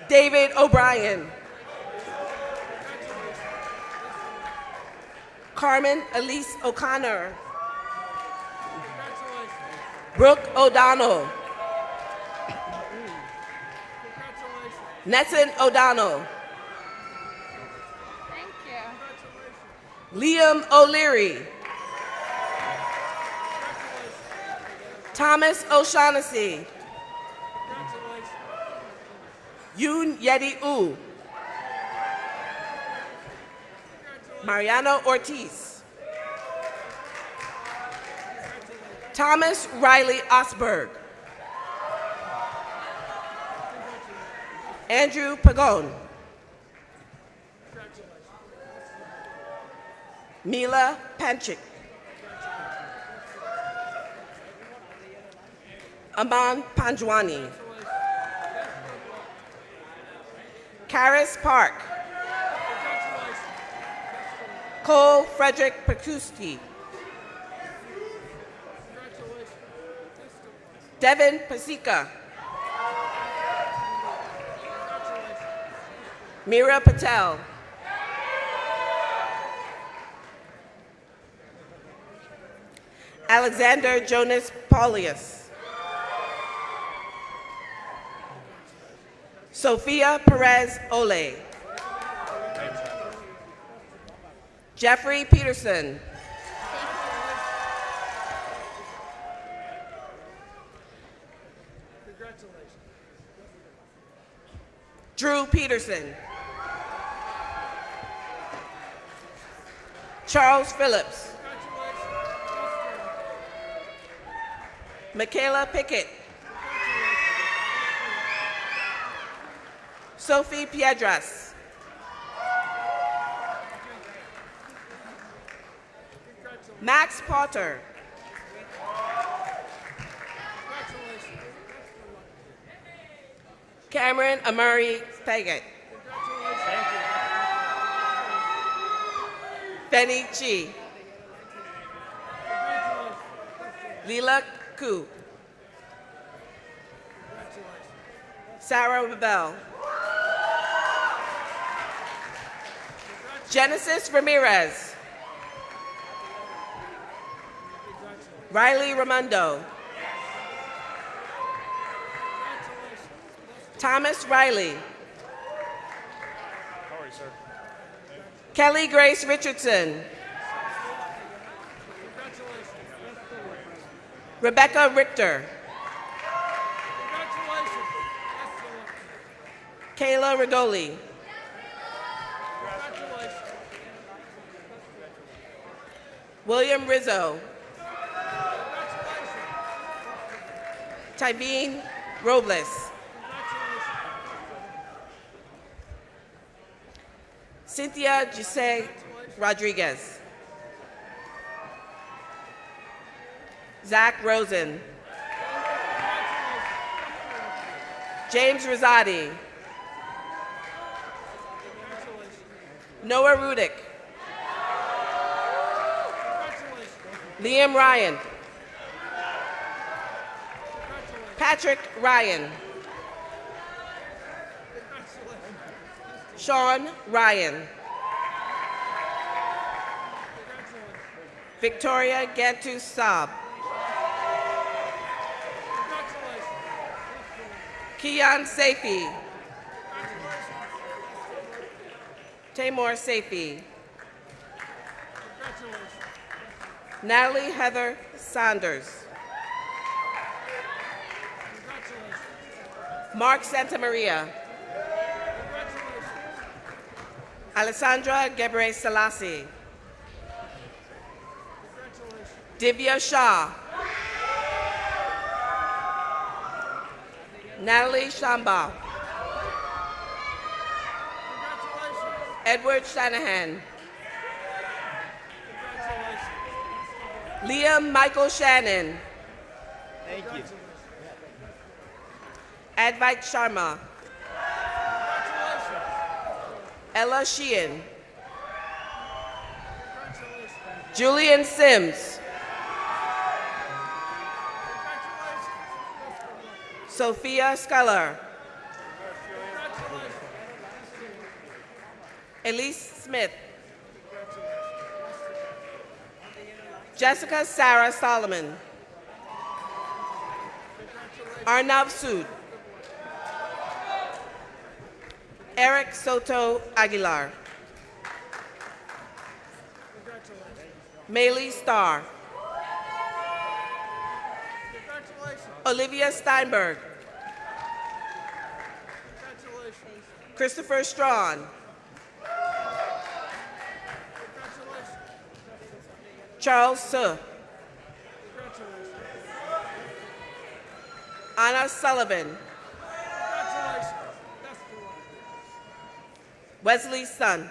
David O'Brien. Carmen Elise O'Connor. Brooke O'Donnell. Netson O'Donnell. Thank you. Liam O'Leary. Thomas O'Shaughnessy. Yoon Yeti U. Mariano Ortiz. Thomas Riley Osberg. Andrew Pagon. Mila Panchik. Aman Panjwani. Karis Park. Cole Frederick Perkuski. Devin Pasika. Mira Patel. Alexander Jonas Paulius. Sophia Perez Ole. Jeffrey Peterson. Drew Peterson. Charles Phillips. Michaela Pickett. Sophie Piedras. Max Potter. Cameron Amari Taggart. Fenny Chi. Lila Ku. Sarah Rebel. Genesis Ramirez. Riley Ramondo. Thomas Riley. Kelly Grace Richardson. Rebecca Richter. Kayla Radoli. William Rizzo. Tyveen Robles. Cynthia Jose Rodriguez. Zach Rosen. James Rosati. Noah Rudick. Liam Ryan. Patrick Ryan. Sean Ryan. Victoria Gantu Saab. Kian Safi. Tamor Safi. Natalie Heather Saunders. Mark Santamaria. Alessandra Gebre Selassie. Divya Shah. Natalie Shamba. Edward Shanahan. Liam Michael Shannon. Thank you. Advait Sharma. Ella Sheehan. Julian Sims. Sophia Sculler. Elise Smith. Jessica Sarah Solomon. Arnav Sood. Eric Soto Aguilar. Maylee Starr. Olivia Steinberg. Christopher Strawn. Charles Suh. Anna Sullivan. Wesley Sun.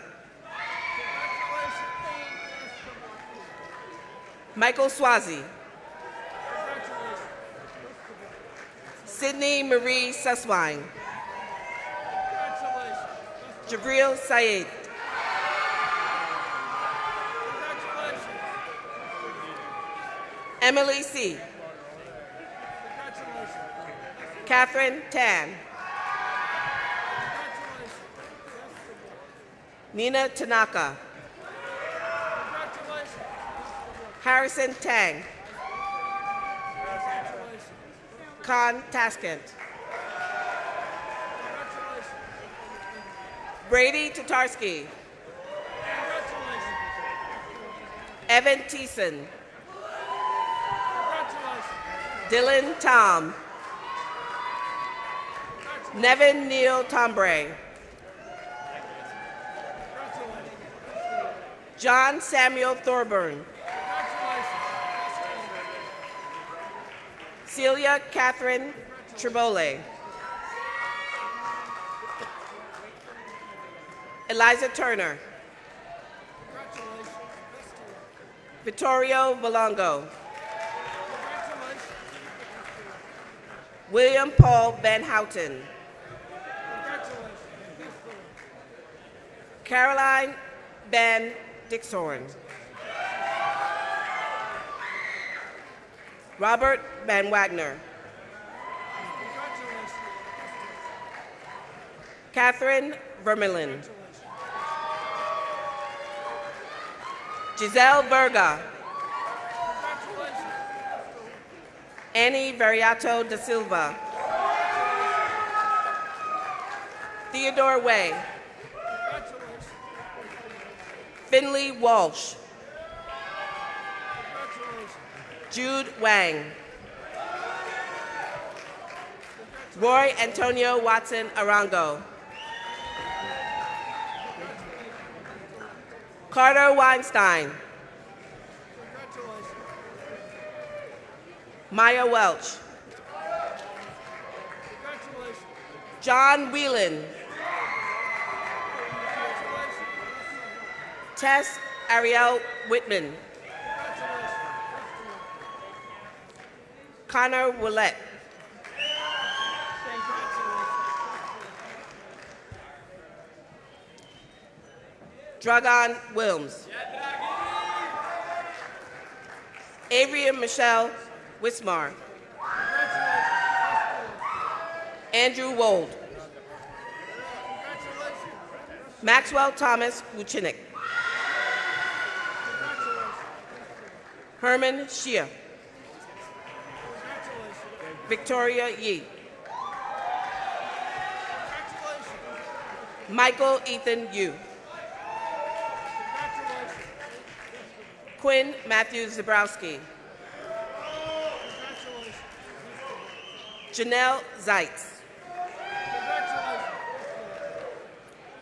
Michael Swazi. Sydney Marie Susswine. Jabril Saeed. Emily C. Catherine Tan. Nina Tanaka. Harrison Tang. Khan Taskent. Brady Tatarski. Evan Thiessen. Dylan Tom. Nevin Neil Tombray. John Samuel Thorburn. Celia Catherine Tribole. Eliza Turner. Vittorio Valongo. William Paul Van Houten. Caroline Van Dixhorn. Robert Van Wagner. Catherine Vermeulen. Giselle Verga. Annie Variato da Silva. Theodore Way. Finley Walsh. Jude Wang. Roy Antonio Watson Arango. Carter Weinstein. Maya Welch. John Whelan. Tess Ariel Whitman. Connor Willett. Dragan Wilms. Avery Michelle Wismar. Andrew Wold. Maxwell Thomas Wuchinik. Herman Shia. Victoria Yee. Michael Ethan Yu. Quinn Matthew Zabrowski. Janelle Zeitz.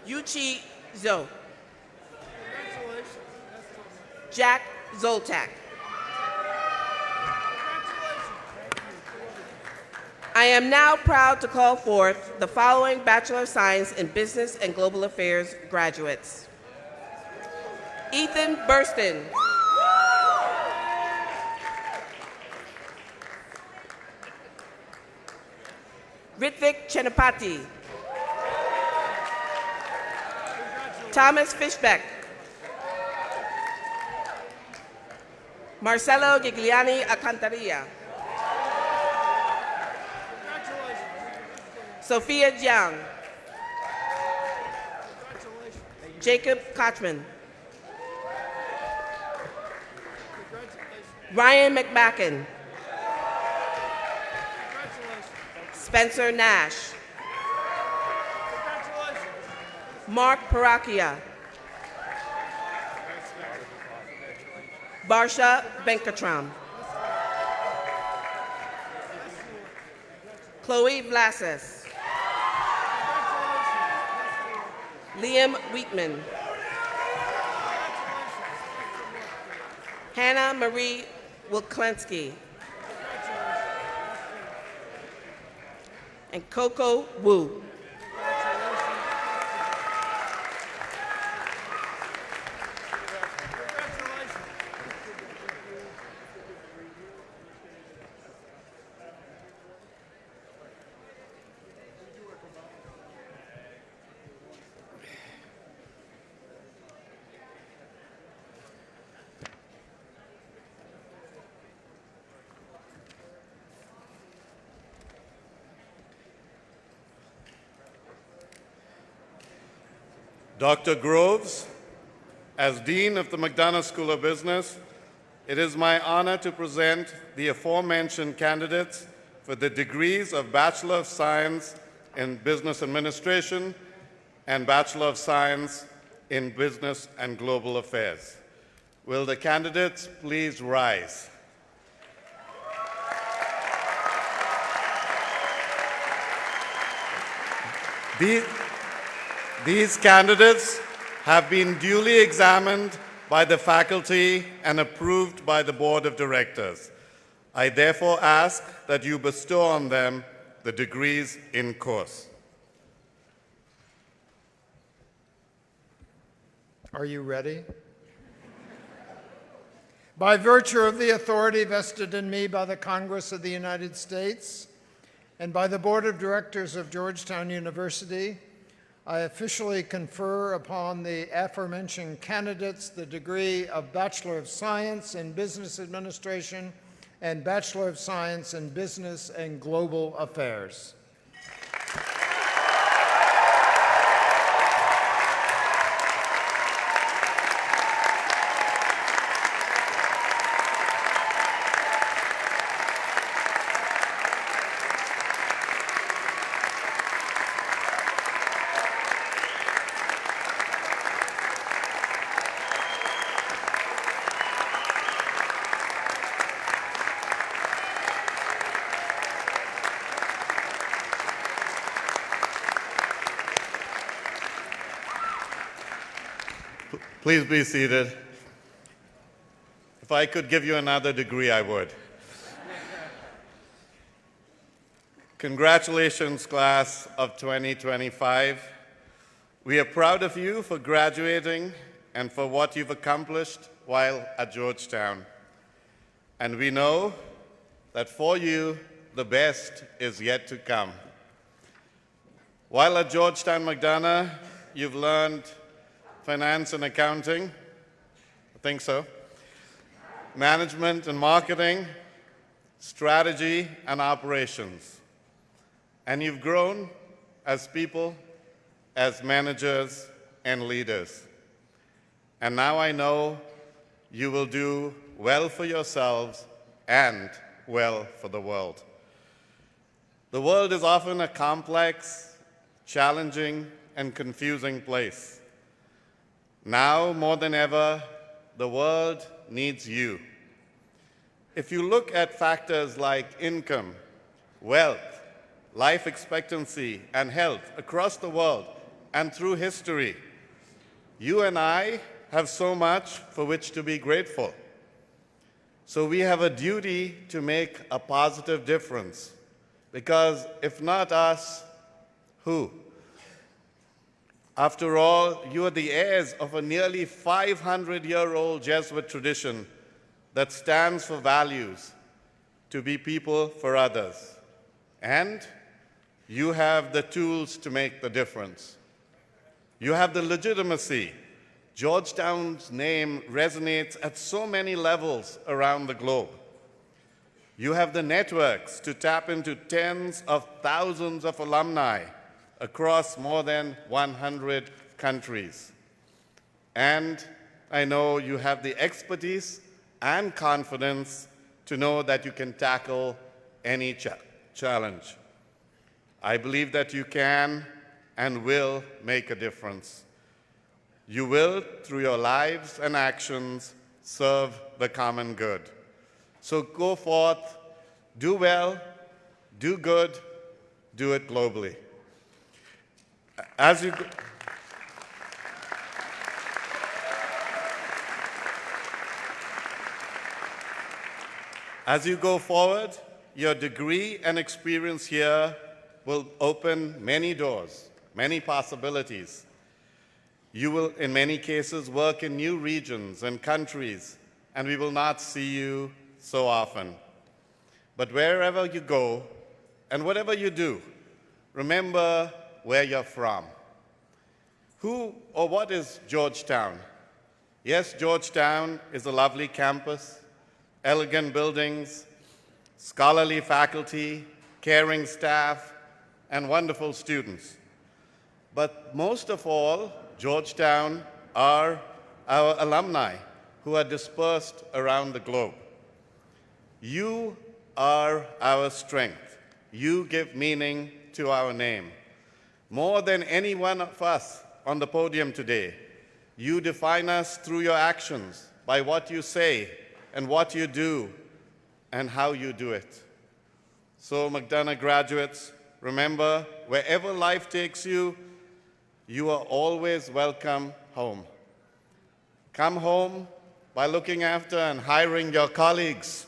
Yuchi Zhou. Jack Zoltak. I am now proud to call forth the following Bachelor of Science in Business and Global Affairs graduates. Ethan Burston. Ritvik Chenapati. Thomas Fishbeck. Marcelo Gigliani Alcantarilla. Sophia Jiang. Jacob Kochman. Ryan McMacken. Spencer Nash. Mark Parakia. Barsha Venkatram. Chloe Vlasis. Liam Wheatman. Hannah Marie Wilklensky. And Coco Wu. Dr. Groves, as Dean of the McDonough School of Business, it is my honor to present the aforementioned candidates for the degrees of Bachelor of Science in Business Administration and Bachelor of Science in Business and Global Affairs. Will the candidates please rise? These candidates have been duly examined by the faculty and approved by the Board of Directors. I therefore ask that you bestow on them the degrees in course. Are you ready? By virtue of the authority vested in me by the Congress of the United States and by the Board of Directors of Georgetown University, I officially confer upon the aforementioned candidates the degree of Bachelor of Science in Business Administration and Bachelor of Science in Business and Global Affairs. Please be seated. If I could give you another degree, I would. Congratulations, class of 2025. We are proud of you for graduating and for what you've accomplished while at Georgetown. And we know that for you, the best is yet to come. While at Georgetown McDonough, you've learned finance and accounting, I think so, management and marketing, strategy and operations. And you've grown as people, as managers and leaders. And now I know you will do well for yourselves and well for the world. The world is often a complex, challenging, and confusing place. Now, more than ever, the world needs you. If you look at factors like income, wealth, life expectancy, and health across the world and through history, you and I have so much for which to be grateful. So we have a duty to make a positive difference, because if not us, who? After all, you are the heirs of a nearly 500-year-old Jesuit tradition that stands for values, to be people for others. And you have the tools to make the difference. You have the legitimacy. Georgetown's name resonates at so many levels around the globe. You have the networks to tap into tens of thousands of alumni across more than 100 countries. And I know you have the expertise and confidence to know that you can tackle any challenge. I believe that you can and will make a difference. You will, through your lives and actions, serve the common good. So go forth, do well, do good, do it globally. As you go forward, your degree and experience here will open many doors, many possibilities. You will, in many cases, work in new regions and countries, and we will not see you so often. But wherever you go and whatever you do, remember where you're from. Who or what is Georgetown? Yes, Georgetown is a lovely campus, elegant buildings, scholarly faculty, caring staff, and wonderful students. But most of all, Georgetown are our alumni who are dispersed around the globe. You are our strength. you give meaning to our name. More than any one of us on the podium today, you define us through your actions, by what you say and what you do and how you do it. So, McDonough graduates, remember, wherever life takes you, you are always welcome home. Come home by looking after and hiring your colleagues.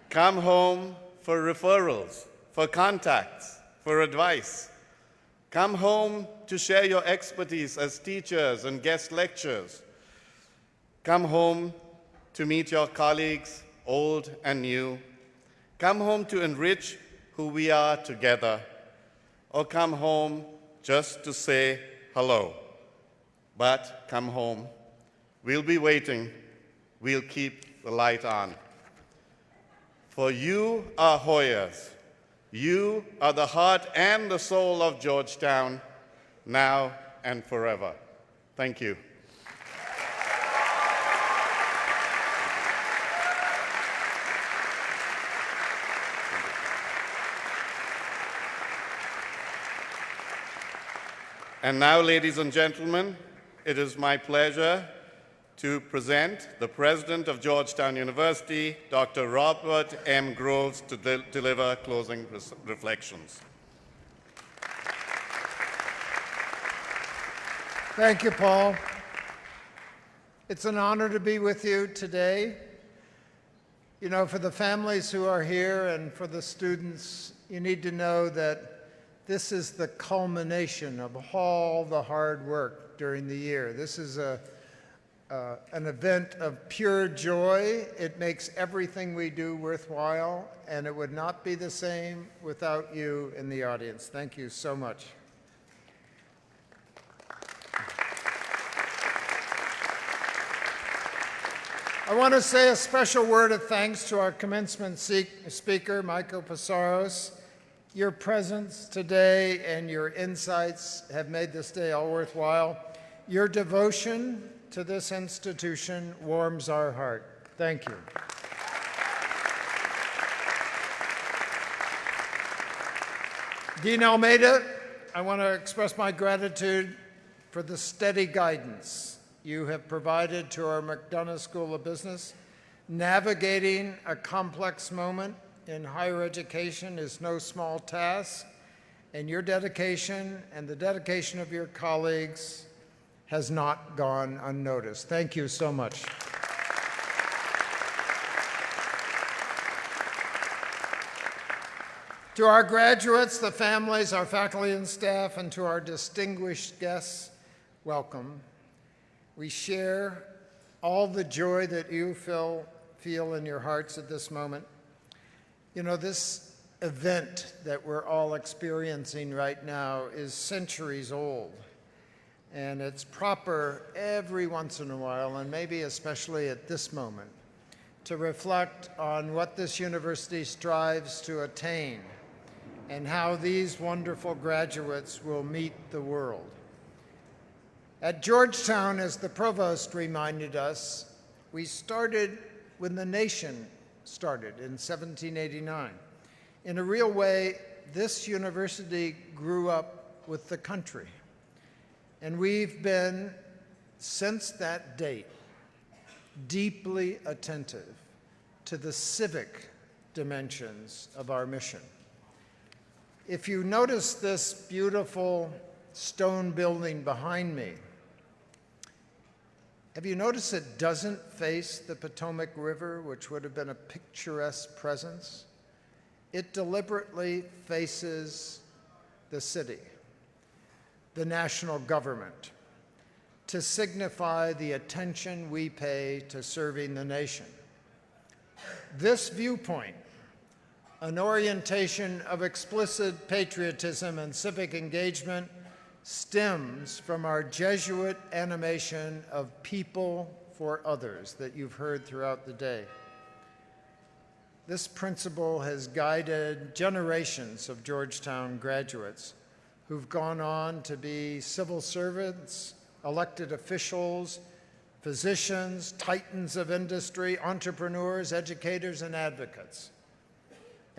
Come home for referrals, for contacts, for advice. Come home to share your expertise as teachers and guest lecturers. Come home to meet your colleagues, old and new. Come home to enrich who we are together. Or come home just to say hello. But come home. We'll be waiting. We'll keep the light on. For you are Hoyas. You are the heart and the soul of Georgetown, now and forever. Thank you. And now, ladies and gentlemen, it is my pleasure to present the President of Georgetown University, Dr. Robert M. Groves, to deliver closing reflections. Thank you, Paul. It's an honor to be with you today. You know, for the families who are here and for the students, you need to know that this is the culmination of all the hard work during the year. This is an event of pure joy. It makes everything we do worthwhile, and it would not be the same without you in the audience. Thank you so much. I want to say a special word of thanks to our commencement speaker, Michael Psaros. Your presence today and your insights have made this day all worthwhile. Your devotion to this institution warms our heart. Thank you. Dean Almeida, I want to express my gratitude for the steady guidance you have provided to our McDonough School of Business. Navigating a complex moment in higher education is no small task, and your dedication and the dedication of your colleagues has not gone unnoticed. Thank you so much. To our graduates, the families, our faculty and staff, and to our distinguished guests, welcome. We share all the joy that you feel in your hearts at this moment. You know, this event that we're all experiencing right now is centuries old. And it's proper every once in a while, and maybe especially at this moment, to reflect on what this university strives to attain and how these wonderful graduates will meet the world. At Georgetown, as the provost reminded us, we started when the nation started in 1789. In a real way, this university grew up with the country. And we've been, since that date, deeply attentive to the civic dimensions of our mission. If you notice this beautiful stone building behind me, have you noticed it doesn't face the Potomac River, which would have been a picturesque presence? It deliberately faces the city, the national government, to signify the attention we pay to serving the nation. This viewpoint, an orientation of explicit patriotism and civic engagement, stems from our Jesuit animation of people for others that you've heard throughout the day. This principle has guided generations of Georgetown graduates who've gone on to be civil servants, elected officials, physicians, titans of industry, entrepreneurs, educators, and advocates.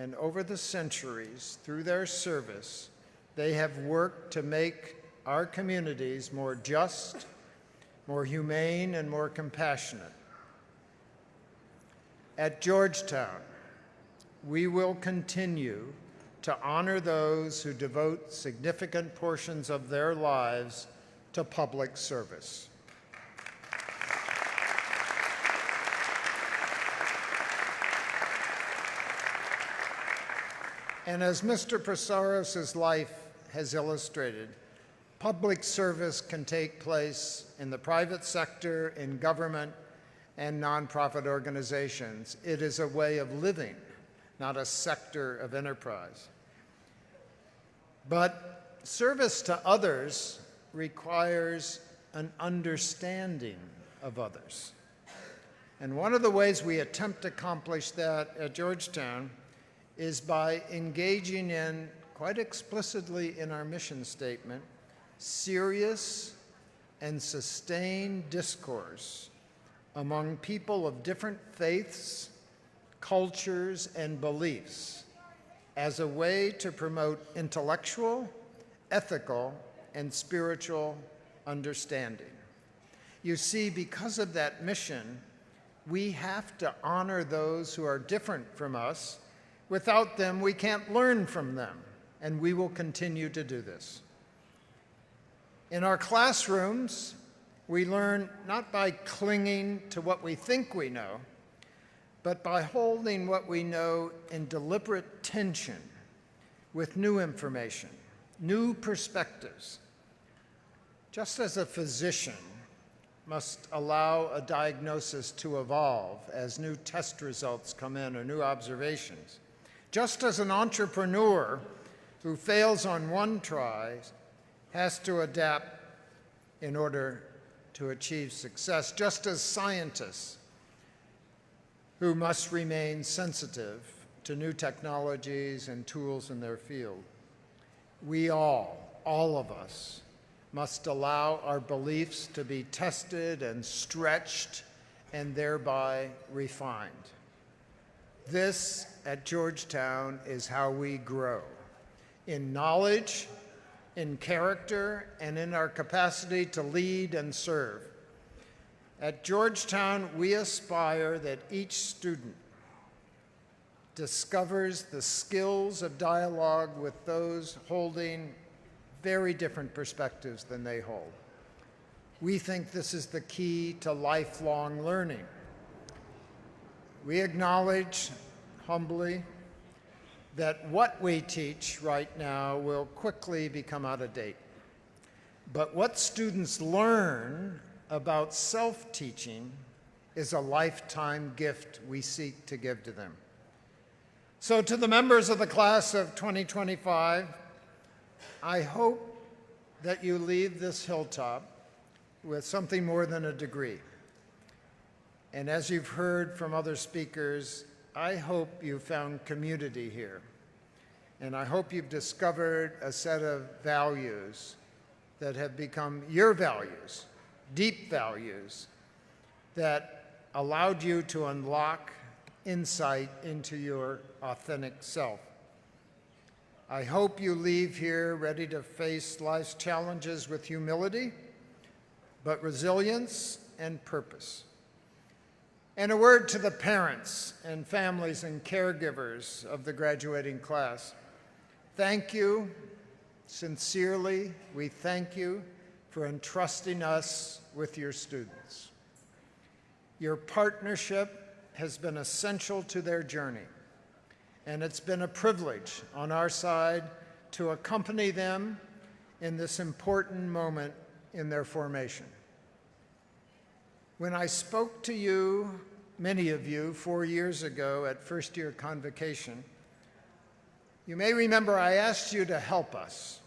and over the centuries, through their service, they have worked to make our communities more just, more humane, and more compassionate. At Georgetown, we will continue to honor those who devote significant portions of their lives to public service. And as Mr. Psaros' life has illustrated, public service can take place in the private sector, in government, and nonprofit organizations. It is a way of living, not a sector of enterprise. But service to others requires an understanding of others. And one of the ways we attempt to accomplish that at Georgetown is by engaging in, quite explicitly in our mission statement, serious and sustained discourse among people of different faiths, cultures, and beliefs as a way to promote intellectual, ethical, and spiritual understanding. You see, because of that mission, we have to honor those who are different from us. Without them, we can't learn from them, and we will continue to do this. In our classrooms, we learn not by clinging to what we think we know, but by holding what we know in deliberate tension with new information, new perspectives. Just as a physician must allow a diagnosis to evolve as new test results come in or new observations, just as an entrepreneur who fails on one try has to adapt in order to achieve success, just as scientists who must remain sensitive to new technologies and tools in their field. We all of us, must allow our beliefs to be tested and stretched and thereby refined. This, at Georgetown, is how we grow, in knowledge, in character, and in our capacity to lead and serve. At Georgetown, we aspire that each student discovers the skills of dialogue with those holding very different perspectives than they hold. We think this is the key to lifelong learning. We acknowledge humbly that what we teach right now will quickly become out of date. But what students learn about self-teaching is a lifetime gift we seek to give to them. So to the members of the class of 2025, I hope that you leave this hilltop with something more than a degree. And as you've heard from other speakers, I hope you found community here. And I hope you've discovered a set of values that have become your values, deep values, that allowed you to unlock insight into your authentic self. I hope you leave here ready to face life's challenges with humility, but resilience and purpose. And a word to the parents and families and caregivers of the graduating class. Thank you, sincerely, we thank you for entrusting us with your students. Your partnership has been essential to their journey, and it's been a privilege on our side to accompany them in this important moment in their formation. When I spoke to you, many of you, 4 years ago at first-year convocation, you may remember I asked you to help us,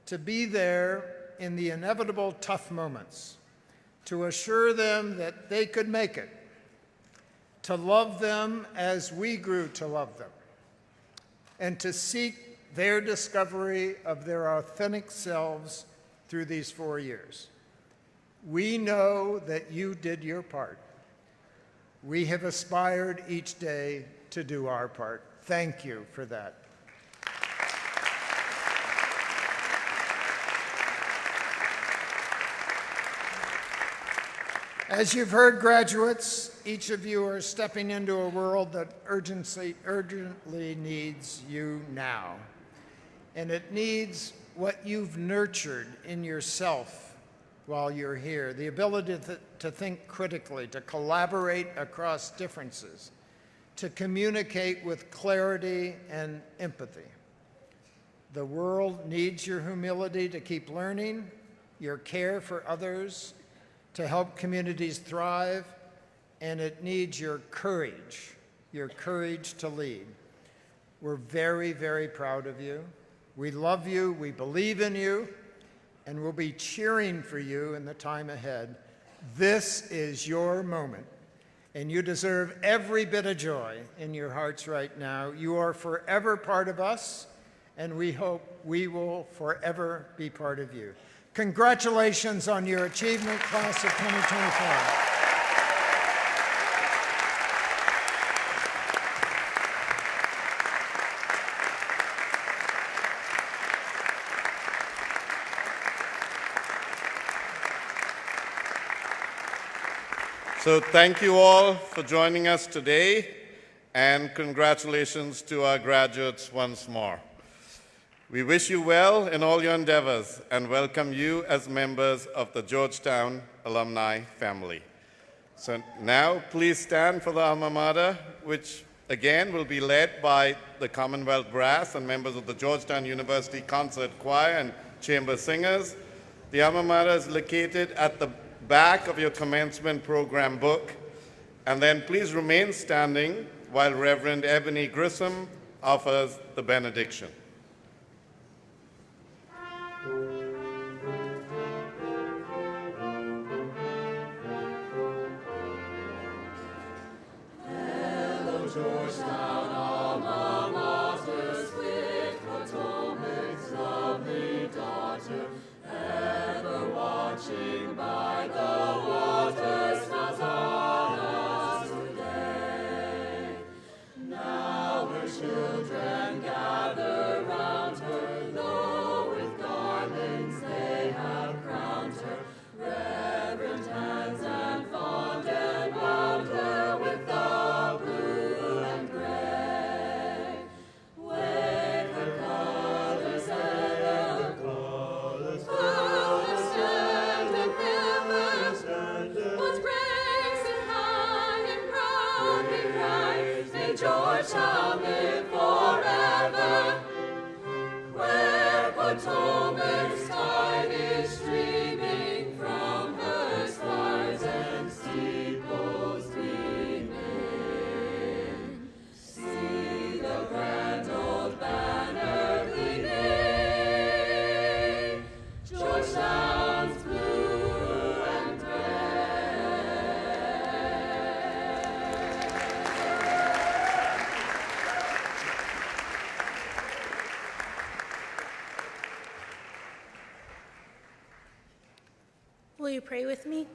to be there in the inevitable tough moments, to assure them that they could make it, to love them as we grew to love them, and to seek their discovery of their authentic selves through these 4 years. We know that you did your part. We have aspired each day to do our part. Thank you for that. As you've heard, graduates, each of you are stepping into a world that urgently needs you now. And it needs what you've nurtured in yourself while you're here, the ability to think critically, to collaborate across differences, to communicate with clarity and empathy. The world needs your humility to keep learning, your care for others, to help communities thrive, and it needs your courage to lead. We're very, very proud of you. We love you, we believe in you, and we'll be cheering for you in the time ahead. This is your moment, and you deserve every bit of joy in your hearts right now. You are forever part of us, and we hope we will forever be part of you. Congratulations on your achievement, class of 2024. So thank you all for joining us today, and congratulations to our graduates once more. We wish you well in all your endeavors and welcome you as members of the Georgetown alumni family. So now please stand for the alma mater, which again will be led by the Commonwealth Brass and members of the Georgetown University Concert Choir and Chamber Singers. The alma mater is located at the back of your commencement program book. And then please remain standing while Reverend Ebony Grissom offers the benediction. Hello, Georgetown alma mater, swift Potomac's lovely daughter, ever watching by the waters, smiles on us today. Now her children gather round her, lo, with garlands they have crowned her. Reverent hands and fond embalmed her with the blue and gray. Wave her colors ever, full of splendid rivers, once praised and high and proud we cry, may Georgetown live forever, where Potomac's tide is streaming from her spires and steeples gleaming. See the grand old banner gleaming, Georgetown's blue and gray. Will you pray with me?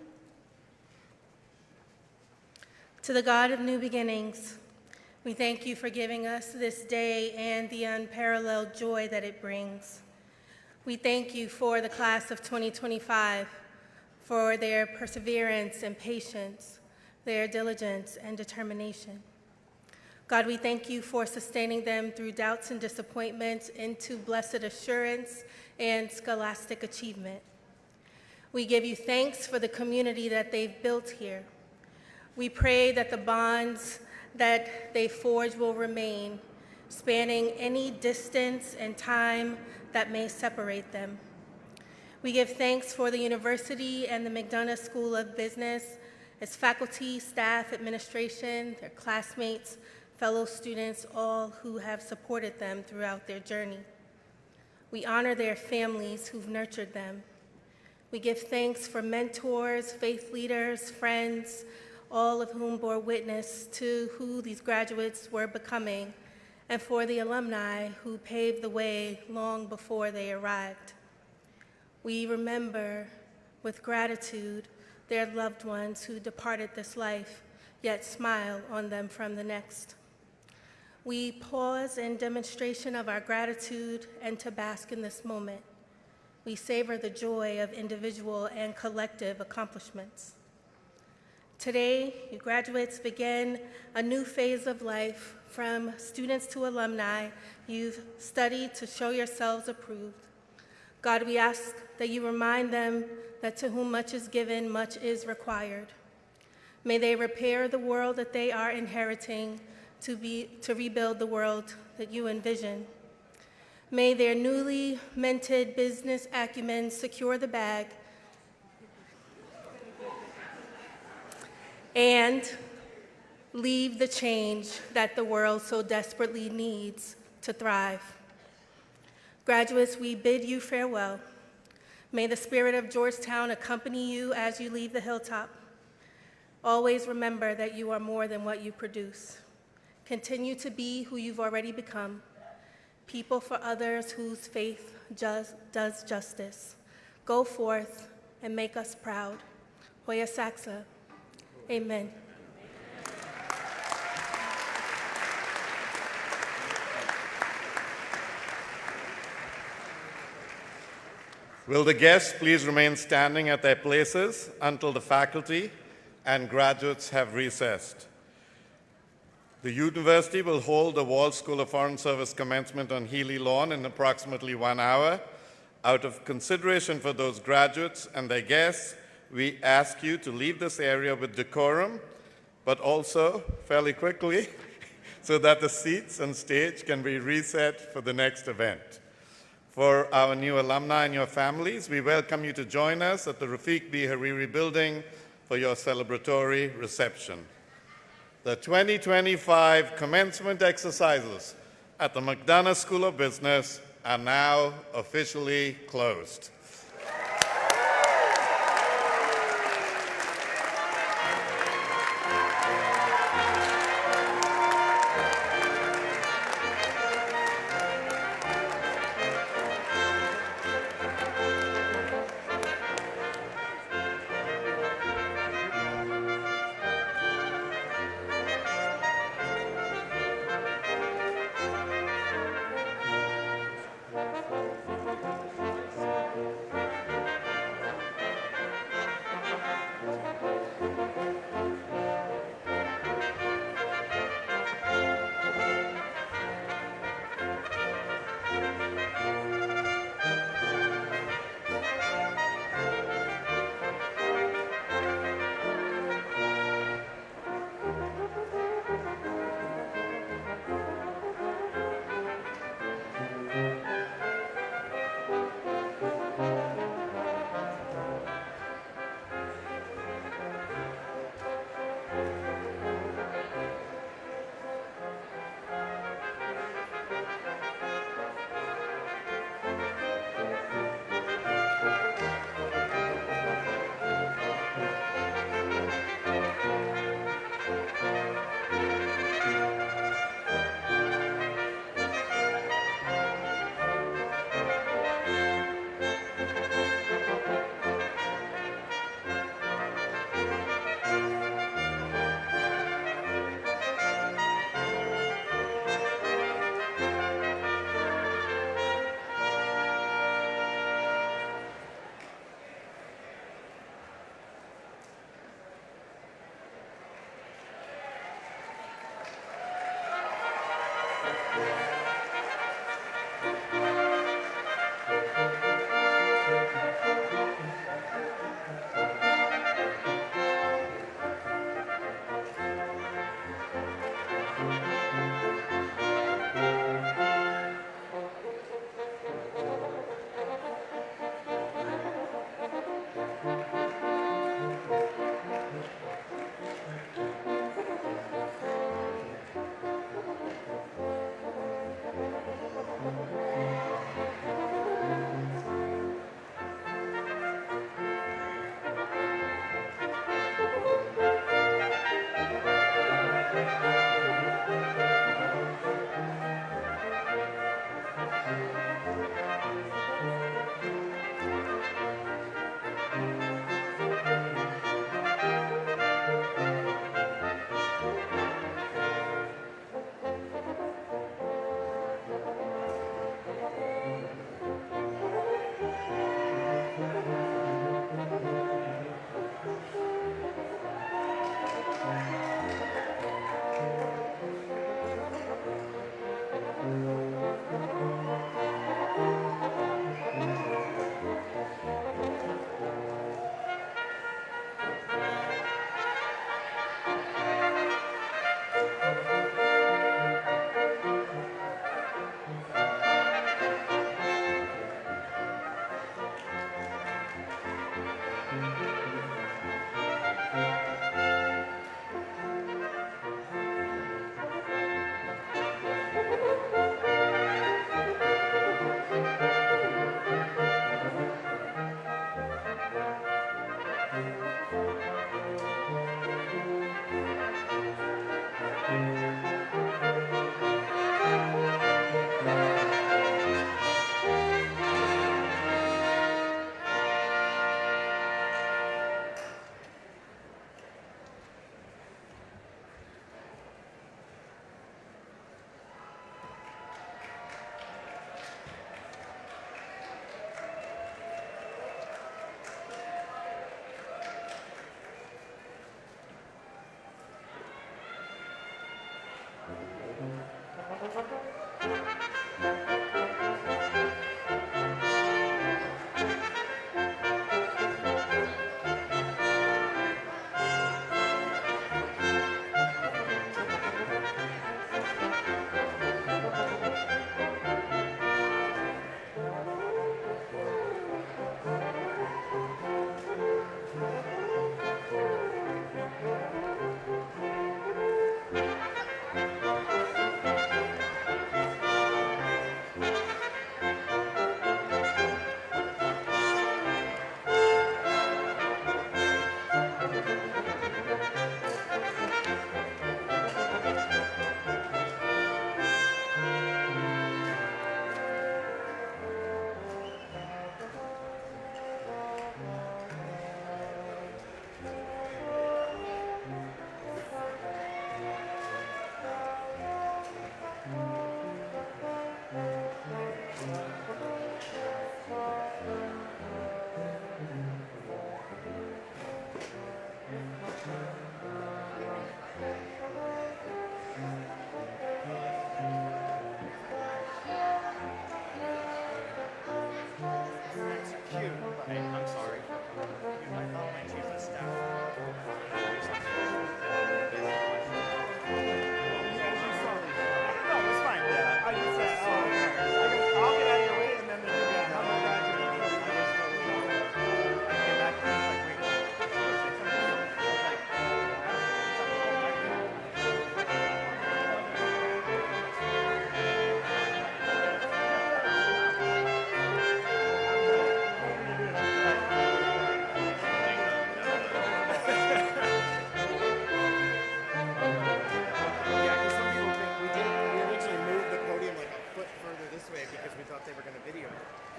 To the God of new beginnings, we thank you for giving us this day and the unparalleled joy that it brings. We thank you for the class of 2025, for their perseverance and patience, their diligence and determination. God, we thank you for sustaining them through doubts and disappointments into blessed assurance and scholastic achievement. We give you thanks for the community that they've built here. We pray that the bonds that they forge will remain, spanning any distance and time that may separate them. We give thanks for the university and the McDonough School of Business, its faculty, staff, administration, their classmates, fellow students, all who have supported them throughout their journey. We honor their families who've nurtured them. We give thanks for mentors, faith leaders, friends, all of whom bore witness to who these graduates were becoming, and for the alumni who paved the way long before they arrived. We remember with gratitude their loved ones who departed this life, yet smile on them from the next. We pause in demonstration of our gratitude and to bask in this moment. We savor the joy of individual and collective accomplishments. Today, you graduates begin a new phase of life. From students to alumni, you've studied to show yourselves approved. God, we ask that you remind them that to whom much is given, much is required. May they repair the world that they are inheriting to rebuild the world that you envision. May their newly minted business acumen secure the bag and leave the change that the world so desperately needs to thrive. Graduates, we bid you farewell. May the spirit of Georgetown accompany you as you leave the hilltop. Always remember that you are more than what you produce. Continue to be who you've already become, people for others whose faith does justice. Go forth and make us proud. Hoya Saxa. Amen. Will the guests please remain standing at their places until the faculty and graduates have recessed? The university will hold the Wall School of Foreign Service commencement on Healy Lawn in approximately 1 hour. Out of consideration for those graduates and their guests, we ask you to leave this area with decorum, but also fairly quickly so that the seats and stage can be reset for the next event. For our new alumni and your families, we welcome you to join us at the Rafiq B. Hariri Building for your celebratory reception. The 2025 commencement exercises at the McDonough School of Business are now officially closed.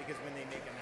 because when they make a